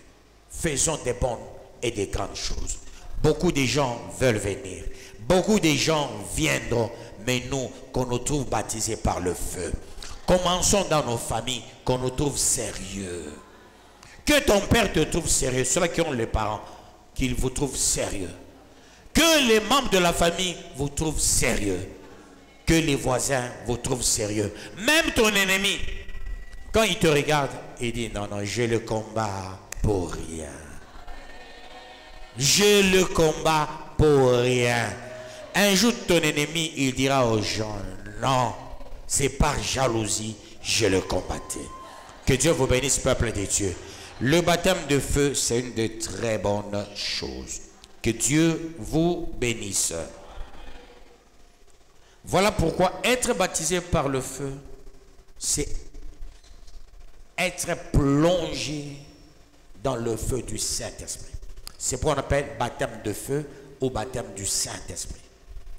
A: Faisons des bonnes et des grandes choses. Beaucoup de gens veulent venir. Beaucoup de gens viendront. Mais nous, qu'on nous trouve baptisés par le feu. Commençons dans nos familles, qu'on nous trouve sérieux. Que ton père te trouve sérieux. Ceux qui ont les parents, qu'ils vous trouvent sérieux. Que les membres de la famille vous trouvent sérieux. Que les voisins vous trouvent sérieux. Même ton ennemi, quand il te regarde, il dit non, non, j'ai le combat pour rien. J'ai le combat pour rien. Un jour, ton ennemi, il dira aux gens, non, c'est par jalousie, je le combattais. Que Dieu vous bénisse, peuple de Dieu. Le baptême de feu, c'est une de très bonnes choses. Que Dieu vous bénisse. Voilà pourquoi être baptisé par le feu, c'est être plongé dans le feu du Saint-Esprit. C'est pourquoi on appelle baptême de feu ou baptême du Saint-Esprit.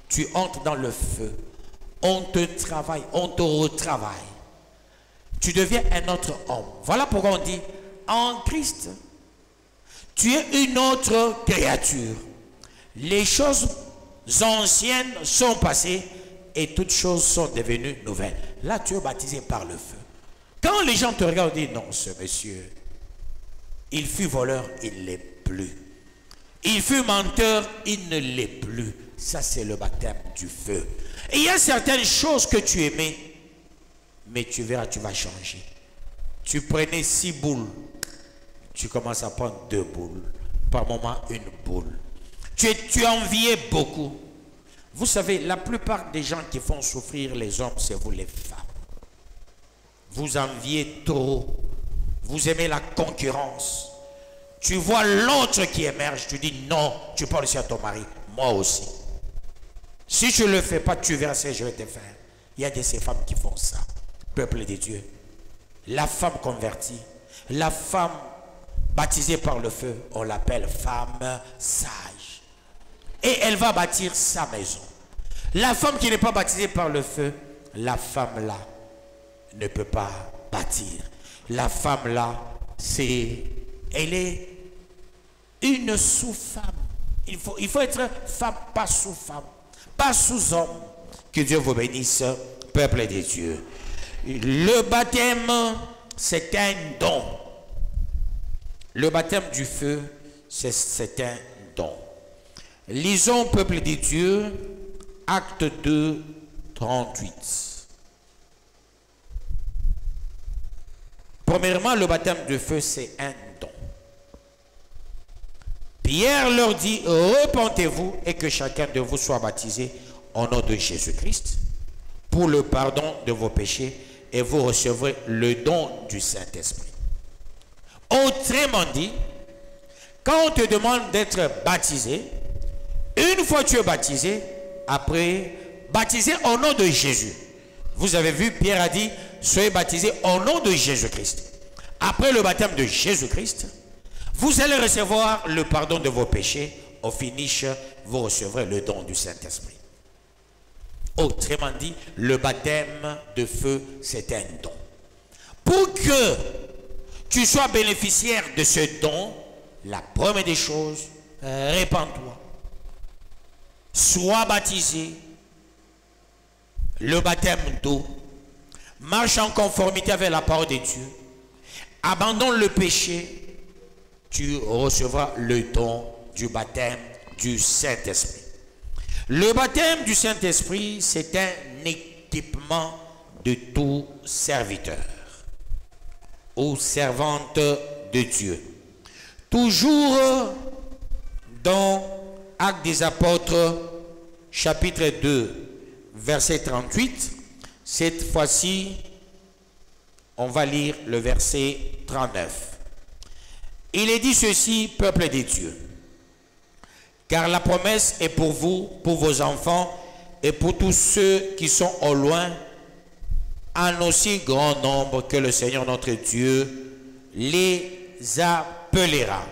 A: Tu entres dans le feu, on te travaille, on te retravaille. Tu deviens un autre homme. Voilà pourquoi on dit, en Christ, tu es une autre créature. Les choses anciennes sont passées et toutes choses sont devenues nouvelles. Là, tu es baptisé par le feu. Quand les gens te regardent, ils disent, non, ce monsieur, il fut voleur, il ne l'est plus. Il fut menteur, il ne l'est plus. Ça, c'est le baptême du feu. Et il y a certaines choses que tu aimais, mais tu verras, tu vas changer. Tu prenais 6 boules, tu commences à prendre 2 boules. Par moment, une boule. Tu enviais beaucoup. Vous savez, la plupart des gens qui font souffrir les hommes, c'est vous les femmes. Vous enviez trop. Vous aimez la concurrence. Tu vois l'autre qui émerge, tu dis non, tu parles aussi à ton mari, moi aussi. Si tu ne le fais pas, tu verras ce que je vais te faire. Il y a de ces femmes qui font ça. Peuple de Dieu. La femme convertie, la femme baptisée par le feu, on l'appelle femme sage. Et elle va bâtir sa maison. La femme qui n'est pas baptisée par le feu, la femme là ne peut pas bâtir. La femme là, elle est une sous-femme. Il faut être femme, pas sous-femme, pas sous-homme. Que Dieu vous bénisse, peuple de Dieu. Le baptême, c'est un don. Le baptême du feu, c'est un don. Lisons, peuple de Dieu, Acte 2, 38. Premièrement, le baptême de feu, c'est un don. Pierre leur dit, repentez-vous et que chacun de vous soit baptisé au nom de Jésus-Christ pour le pardon de vos péchés et vous recevrez le don du Saint-Esprit. Autrement dit, quand on te demande d'être baptisé, une fois que tu es baptisé, après, baptisé au nom de Jésus. Vous avez vu, Pierre a dit, soyez baptisés au nom de Jésus-Christ. Après le baptême de Jésus-Christ, vous allez recevoir le pardon de vos péchés. Au finish, vous recevrez le don du Saint-Esprit. Autrement dit, le baptême de feu, c'est un don. Pour que tu sois bénéficiaire de ce don, la première des choses, répands-toi. Sois baptisé. Le baptême d'eau. Marche en conformité avec la parole de Dieu. Abandonne le péché. Tu recevras le don du baptême du Saint-Esprit. Le baptême du Saint-Esprit, c'est un équipement de tout serviteur ou servante de Dieu. Toujours dans Actes des Apôtres, chapitre 2, verset 38, cette fois-ci, on va lire le verset 39. Il est dit ceci, peuple de Dieu. Car la promesse est pour vous, pour vos enfants et pour tous ceux qui sont au loin, en aussi grand nombre que le Seigneur notre Dieu les appellera.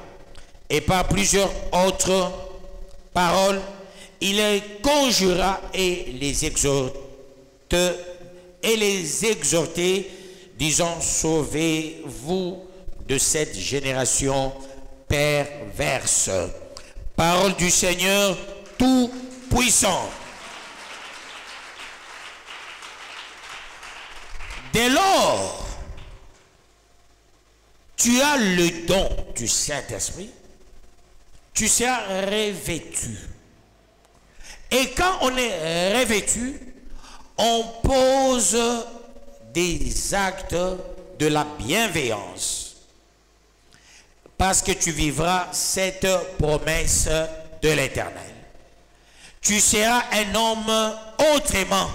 A: Et par plusieurs autres paroles, il les conjura et les exhortait, disant, sauvez-vous de cette génération perverse. Parole du Seigneur Tout-Puissant. Dès lors, tu as le don du Saint-Esprit, tu seras revêtu. Et quand on est revêtu, on pose des actes de la bienveillance. Parce que tu vivras cette promesse de l'Éternel. Tu seras un homme autrement.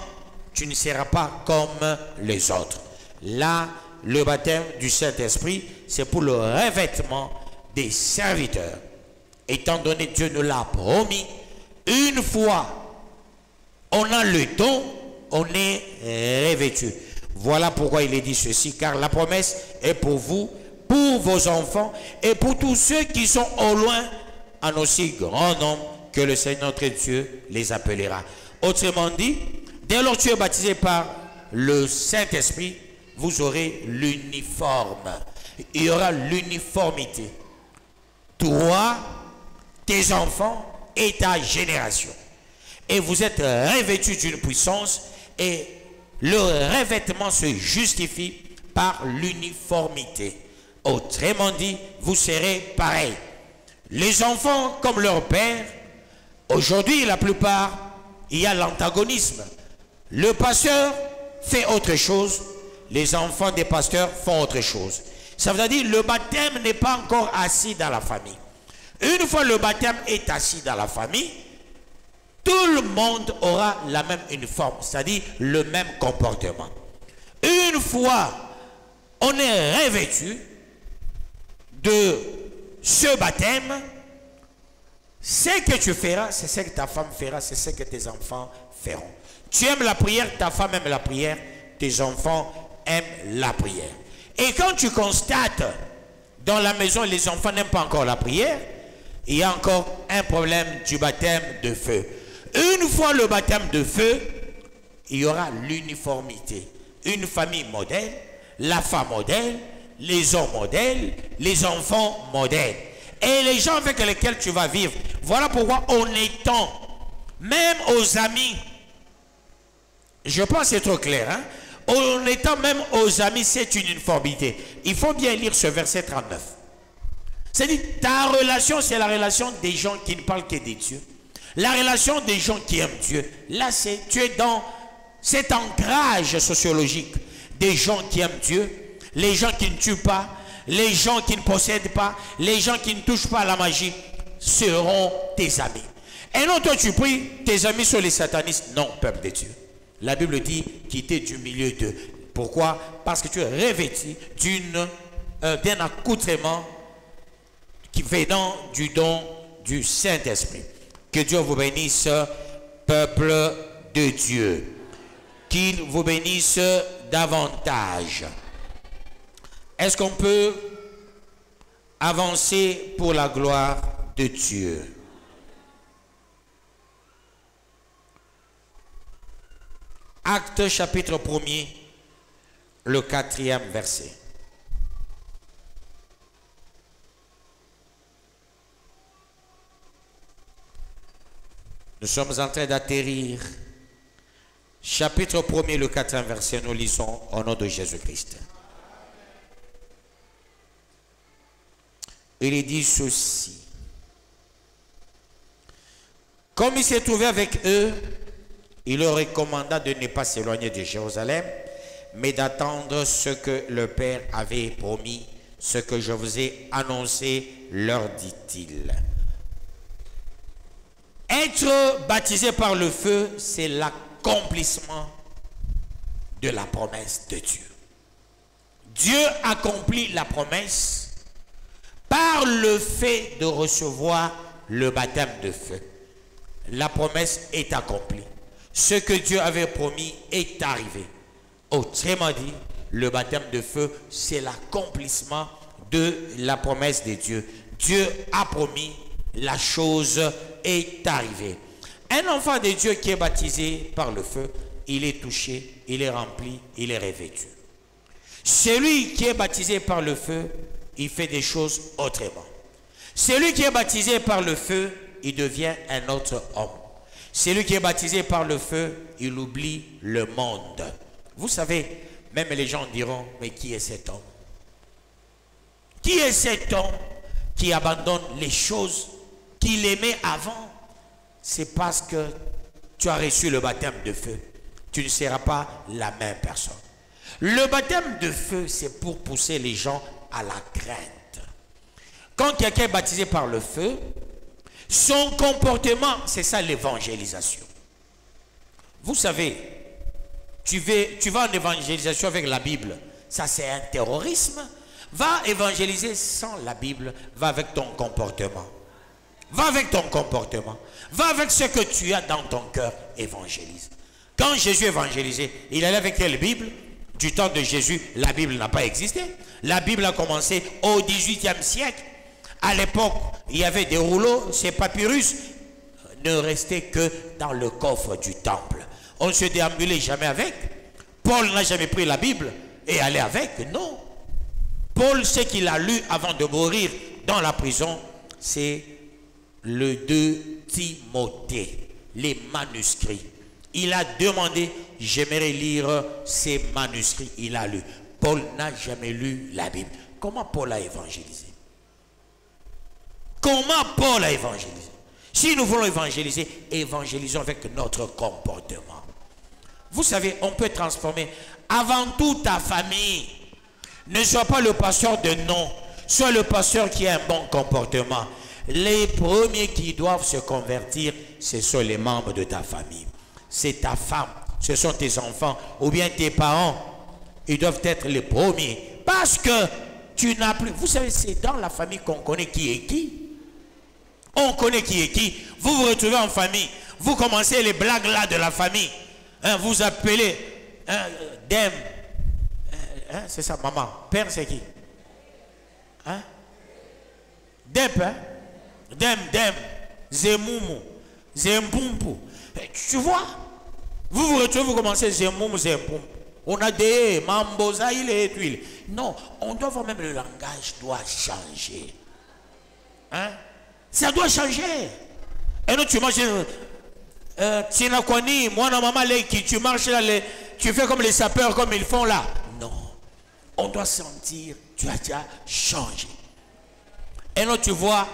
A: Tu ne seras pas comme les autres. Là, le baptême du Saint-Esprit, c'est pour le revêtement des serviteurs. Étant donné que Dieu nous l'a promis, une fois on a le don, on est revêtu. Voilà pourquoi il est dit ceci, car la promesse est pour vous, pour vos enfants et pour tous ceux qui sont au loin, en aussi grand nombre que le Seigneur notre Dieu les appellera. Autrement dit, dès lors que tu es baptisé par le Saint-Esprit, vous aurez l'uniforme. Il y aura l'uniformité. Toi, tes enfants et ta génération. Et vous êtes revêtus d'une puissance et le revêtement se justifie par l'uniformité. Autrement dit, vous serez pareil. Les enfants comme leur père, aujourd'hui la plupart, il y a l'antagonisme. Le pasteur fait autre chose, les enfants des pasteurs font autre chose. Ça veut dire que le baptême n'est pas encore assis dans la famille. Une fois le baptême est assis dans la famille, tout le monde aura la même uniforme, c'est-à-dire le même comportement. Une fois on est revêtu de ce baptême, ce que tu feras, c'est ce que ta femme fera, c'est ce que tes enfants feront. Tu aimes la prière, ta femme aime la prière, tes enfants aiment la prière. Et quand tu constates dans la maison les enfants n'aiment pas encore la prière, il y a encore un problème du baptême de feu. Une fois le baptême de feu, il y aura l'uniformité. Une famille modèle, la femme modèle, les hommes modèles, les enfants modèles. Et les gens avec lesquels tu vas vivre. Voilà pourquoi en étant, même aux amis, je pense que c'est trop clair, hein? En étant même aux amis, c'est une uniformité. Il faut bien lire ce verset 39. C'est-à-dire, ta relation, c'est la relation des gens qui ne parlent que des dieux. La relation des gens qui aiment Dieu. Là, tu es dans cet ancrage sociologique des gens qui aiment Dieu, les gens qui ne tuent pas, les gens qui ne possèdent pas, les gens qui ne touchent pas à la magie seront tes amis. Et non, toi tu pries, tes amis sont les satanistes. Non, peuple de Dieu. La Bible dit quitter du milieu d'eux. Pourquoi? Parce que tu es revêtu d'un accoutrement qui venant du don du Saint-Esprit. Que Dieu vous bénisse, peuple de Dieu. Qu'il vous bénisse davantage. Est-ce qu'on peut avancer pour la gloire de Dieu? Actes chapitre 1er, le 4e verset. Nous sommes en train d'atterrir. Chapitre 1er, le 4e verset, nous lisons au nom de Jésus-Christ. Il dit ceci. Comme il s'est trouvé avec eux, il leur recommanda de ne pas s'éloigner de Jérusalem, mais d'attendre ce que le Père avait promis, ce que je vous ai annoncé, leur dit-il. Être baptisé par le feu, c'est l'accomplissement de la promesse de Dieu. Dieu accomplit la promesse par le fait de recevoir le baptême de feu. La promesse est accomplie. Ce que Dieu avait promis est arrivé. Autrement dit, le baptême de feu, c'est l'accomplissement de la promesse de Dieu. Dieu a promis, la chose est arrivée. Un enfant de Dieu qui est baptisé par le feu, il est touché, il est rempli, il est revêtu. Celui qui est baptisé par le feu, il fait des choses autrement. Celui qui est baptisé par le feu, il devient un autre homme. Celui qui est baptisé par le feu, il oublie le monde. Vous savez, même les gens diront, mais qui est cet homme? Qui est cet homme qui abandonne les choses qu'il aimait avant? C'est parce que tu as reçu le baptême de feu. Tu ne seras pas la même personne. Le baptême de feu, c'est pour pousser les gens à la crainte. Quand quelqu'un est baptisé par le feu, son comportement, c'est ça l'évangélisation. Vous savez, tu vas en évangélisation avec la Bible, ça c'est un terrorisme. Va évangéliser sans la Bible, va avec ton comportement. Va avec ton comportement. Va avec ce que tu as dans ton cœur, évangélise. Quand Jésus évangélisait, il allait avec quelle Bible? Du temps de Jésus, la Bible n'a pas existé. La Bible a commencé au XVIIIe siècle. À l'époque, il y avait des rouleaux, ces papyrus ne restaient que dans le coffre du temple. On ne se déambulait jamais avec. Paul n'a jamais pris la Bible et allait avec, non. Paul, ce qu'il a lu avant de mourir dans la prison, c'est le 2 Timothée, les manuscrits. Il a demandé, j'aimerais lire ces manuscrits. Il a lu. Paul n'a jamais lu la Bible. Comment Paul a évangélisé? Comment Paul a évangélisé? Si nous voulons évangéliser, évangélisons avec notre comportement. Vous savez, on peut transformer avant tout ta famille. Ne sois pas le pasteur de nom, sois le pasteur qui a un bon comportement. Les premiers qui doivent se convertir, ce sont les membres de ta famille. C'est ta femme, ce sont tes enfants ou bien tes parents. Ils doivent être les premiers. Parce que tu n'as plus... Vous savez, c'est dans la famille qu'on connaît qui est qui. On connaît qui est qui. Vous vous retrouvez en famille. Vous commencez les blagues là de la famille. Hein, vous appelez Dem. C'est ça, maman. Père, c'est qui? Hein? Dep, hein? Dem. Zemoumou. Zembumpu. Tu vois? Vous vous retrouvez, vous commencez zemmoum. On a des mambosa, il est tuile. Non, on doit voir même le langage doit changer. Hein? Ça doit changer. Et nous, tu marches, tu marches là, tu fais comme les sapeurs, comme ils font là. Non, on doit sentir, tu as déjà changé. Et non, tu vois,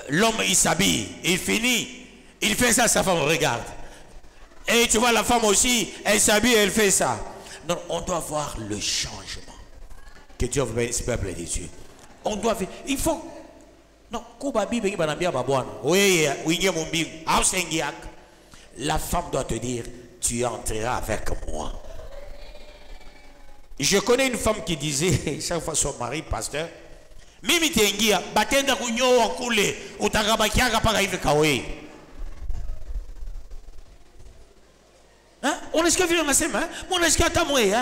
A: l'homme, il s'habille, il finit, il fait ça, sa femme regarde. Et tu vois, la femme aussi, elle s'habille, elle fait ça. Non, on doit voir le changement. Que Dieu vous bénisse, peuple de Dieu. On doit faire, il faut. Non, la femme doit te dire, tu entreras avec moi. Je connais une femme qui disait, chaque fois son mari, pasteur, Mimi tengia, batenda kunyo wakule, utagabakiaga paka hivi kawe. Unasikia vile unasema, unasikia hata mwe,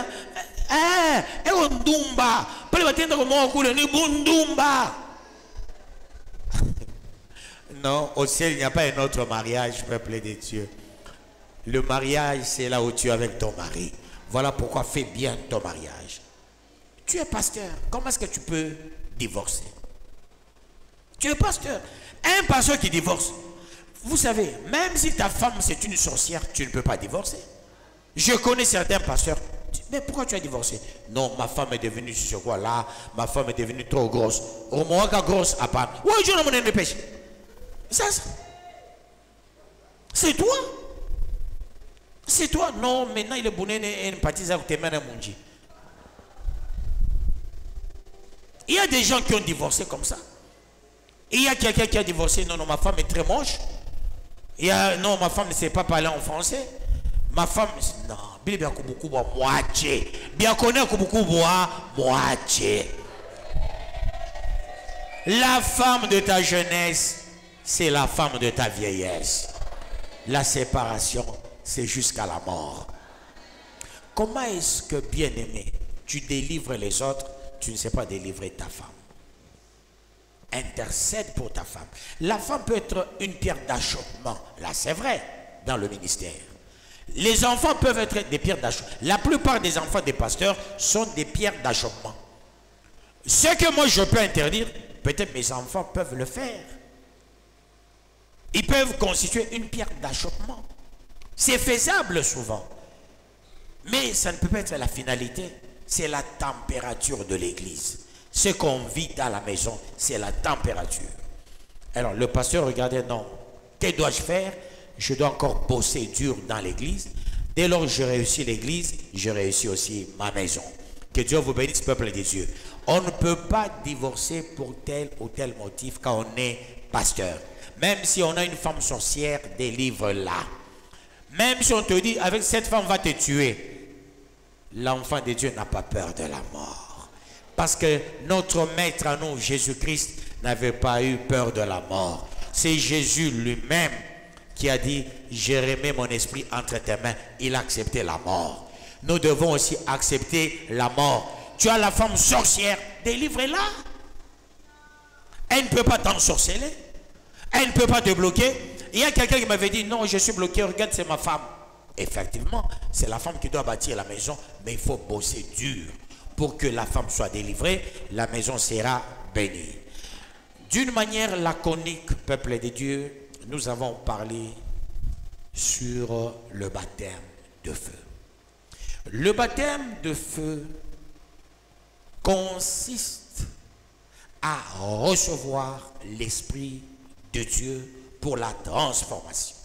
A: ewe ndumba, pale batenda kumoa kule ni bundumba. Non, au ciel, il n'y a pas un autre mariage, peuple de Dieu. Le mariage, c'est là où tu es avec ton mari. Voilà pourquoi fais bien ton mariage. Tu es pasteur, comment est-ce que tu peux divorcer? Tu es pasteur. Un pasteur qui divorce, vous savez, même si ta femme c'est une sorcière, tu ne peux pas divorcer. Je connais certains pasteurs. Mais pourquoi tu as divorcé? Non, ma femme est devenue ce quoi là, ma femme est devenue trop grosse. Au moins grosse à part. Oui, je n'ai pas péché. Ça, c'est toi. C'est toi. Non, maintenant il est bonné et empathiser avec tes mains à manger. Il y a des gens qui ont divorcé comme ça. Il y a quelqu'un qui a divorcé. Non, non, ma femme est très moche. Il y a, non, ma femme ne sait pas parler en français. Ma femme, non, bien beaucoup moitié. Bien connaître beaucoup moitié. La femme de ta jeunesse, c'est la femme de ta vieillesse. La séparation, c'est jusqu'à la mort. Comment est-ce que, bien-aimé, tu délivres les autres, tu ne sais pas délivrer ta femme? Intercède pour ta femme. La femme peut être une pierre d'achoppement. Là, c'est vrai, dans le ministère. Les enfants peuvent être des pierres d'achoppement. La plupart des enfants des pasteurs sont des pierres d'achoppement. Ce que moi je peux interdire, peut-être mes enfants peuvent le faire. Ils peuvent constituer une pierre d'achoppement. C'est faisable souvent. Mais ça ne peut pas être la finalité. C'est la température de l'église. Ce qu'on vit dans la maison, c'est la température. Alors le pasteur regardait, non, que dois-je faire? Je dois encore bosser dur dans l'église. Dès lors que je réussis l'église, je réussis aussi ma maison. Que Dieu vous bénisse, peuple de Dieu. On ne peut pas divorcer pour tel ou tel motif quand on est pasteur. Même si on a une femme sorcière, délivre-la. Même si on te dit, avec cette femme va te tuer, l'enfant de Dieu n'a pas peur de la mort. Parce que notre maître à nous, Jésus-Christ, n'avait pas eu peur de la mort. C'est Jésus lui-même qui a dit, j'ai remis mon esprit entre tes mains. Il a accepté la mort. Nous devons aussi accepter la mort. Tu as la femme sorcière, délivre-la. Elle ne peut pas t'ensorceler. Elle ne peut pas te bloquer. Il y a quelqu'un qui m'avait dit, non, je suis bloqué, regarde, c'est ma femme. Effectivement, c'est la femme qui doit bâtir la maison, mais il faut bosser dur. Pour que la femme soit délivrée, la maison sera bénie. D'une manière laconique, peuple de Dieu, nous avons parlé sur le baptême de feu. Le baptême de feu consiste à recevoir l'Esprit de Dieu pour la transformation.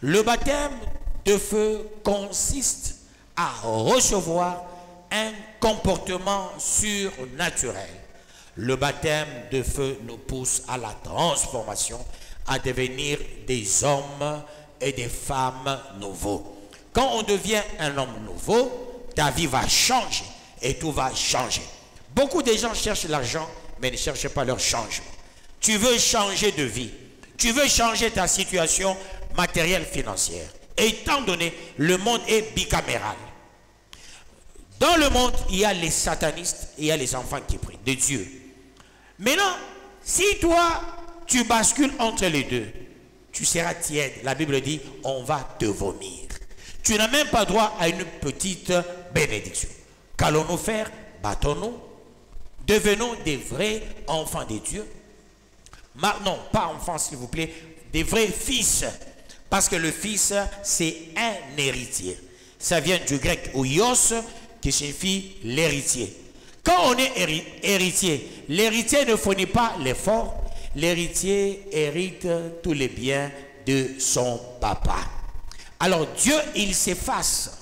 A: Le baptême de feu consiste à recevoir un comportement surnaturel. Le baptême de feu nous pousse à la transformation, à devenir des hommes et des femmes nouveaux. Quand on devient un homme nouveau, ta vie va changer et tout va changer. Beaucoup de gens cherchent l'argent, mais ne cherchent pas leur changement. Tu veux changer de vie, tu veux changer ta situation matérielle financière. Et étant donné, le monde est bicaméral. Dans le monde, il y a les satanistes et il y a les enfants qui prient de Dieu. Maintenant, si toi, tu bascules entre les deux, tu seras tiède. La Bible dit, on va te vomir. Tu n'as même pas droit à une petite bénédiction. Qu'allons-nous faire? Battons-nous. Devenons des vrais enfants de Dieu. Non, pas enfants s'il vous plaît, des vrais fils. Parce que le fils, c'est un héritier. Ça vient du grec oios, qui signifie l'héritier. Quand on est héritier, l'héritier ne fournit pas l'effort. L'héritier hérite tous les biens de son papa. Alors Dieu, il s'efface.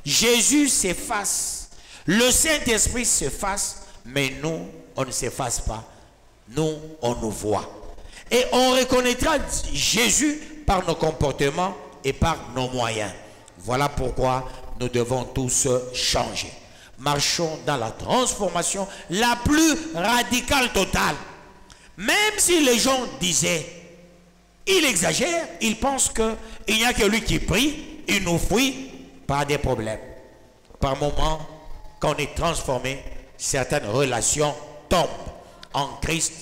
A: Jésus s'efface. Le Saint-Esprit s'efface. Mais nous, on ne s'efface pas. Nous, on nous voit. Et on reconnaîtra Jésus par nos comportements et par nos moyens. Voilà pourquoi nous devons tous changer. Marchons dans la transformation la plus radicale totale. Même si les gens disaient, il exagère, il pense qu'il n'y a que lui qui prie, il nous fuit, pas des problèmes. Par moment, quand on est transformé, certaines relations tombent. En Christ,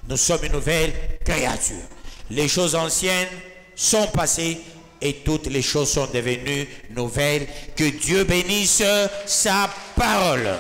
A: nous sommes une nouvelle créature. Les choses anciennes sont passées et toutes les choses sont devenues nouvelles. Que Dieu bénisse sa parole.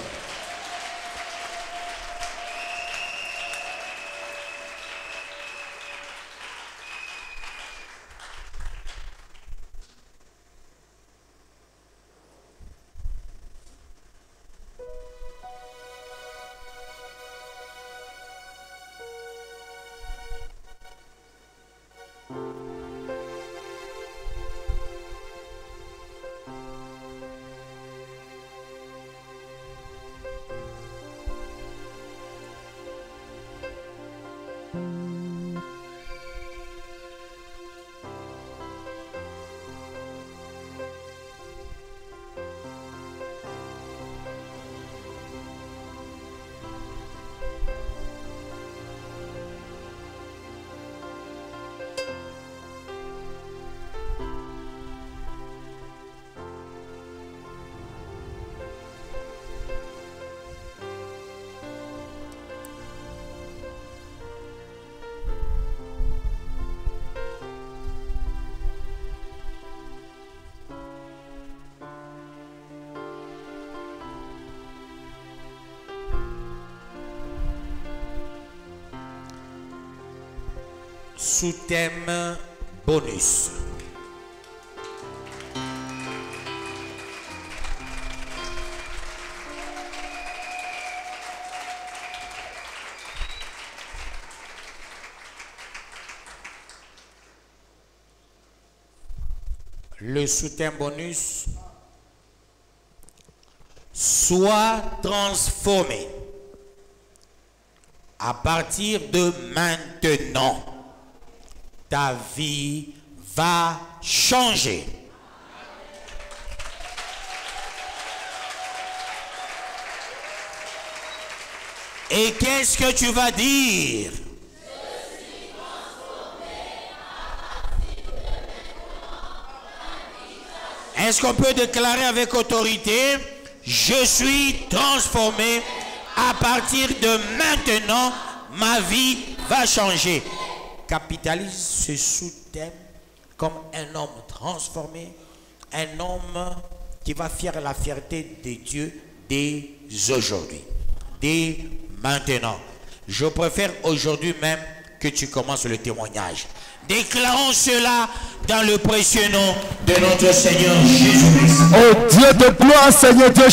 A: Sous-thème bonus. Le sous-thème bonus. Sois transformé à partir de maintenant. Ta vie va changer. Et qu'est-ce que tu vas dire? Est-ce qu'on peut déclarer avec autorité? Je suis transformé. À partir de maintenant, ma vie va changer. Capitalise ce sous-thème comme un homme transformé, un homme qui va faire la fierté de Dieu dès aujourd'hui, dès maintenant. Je préfère aujourd'hui même que tu commences le témoignage. Déclarons cela dans le précieux nom de notre Seigneur Jésus-Christ.
D: Oh Dieu de gloire, Seigneur Dieu.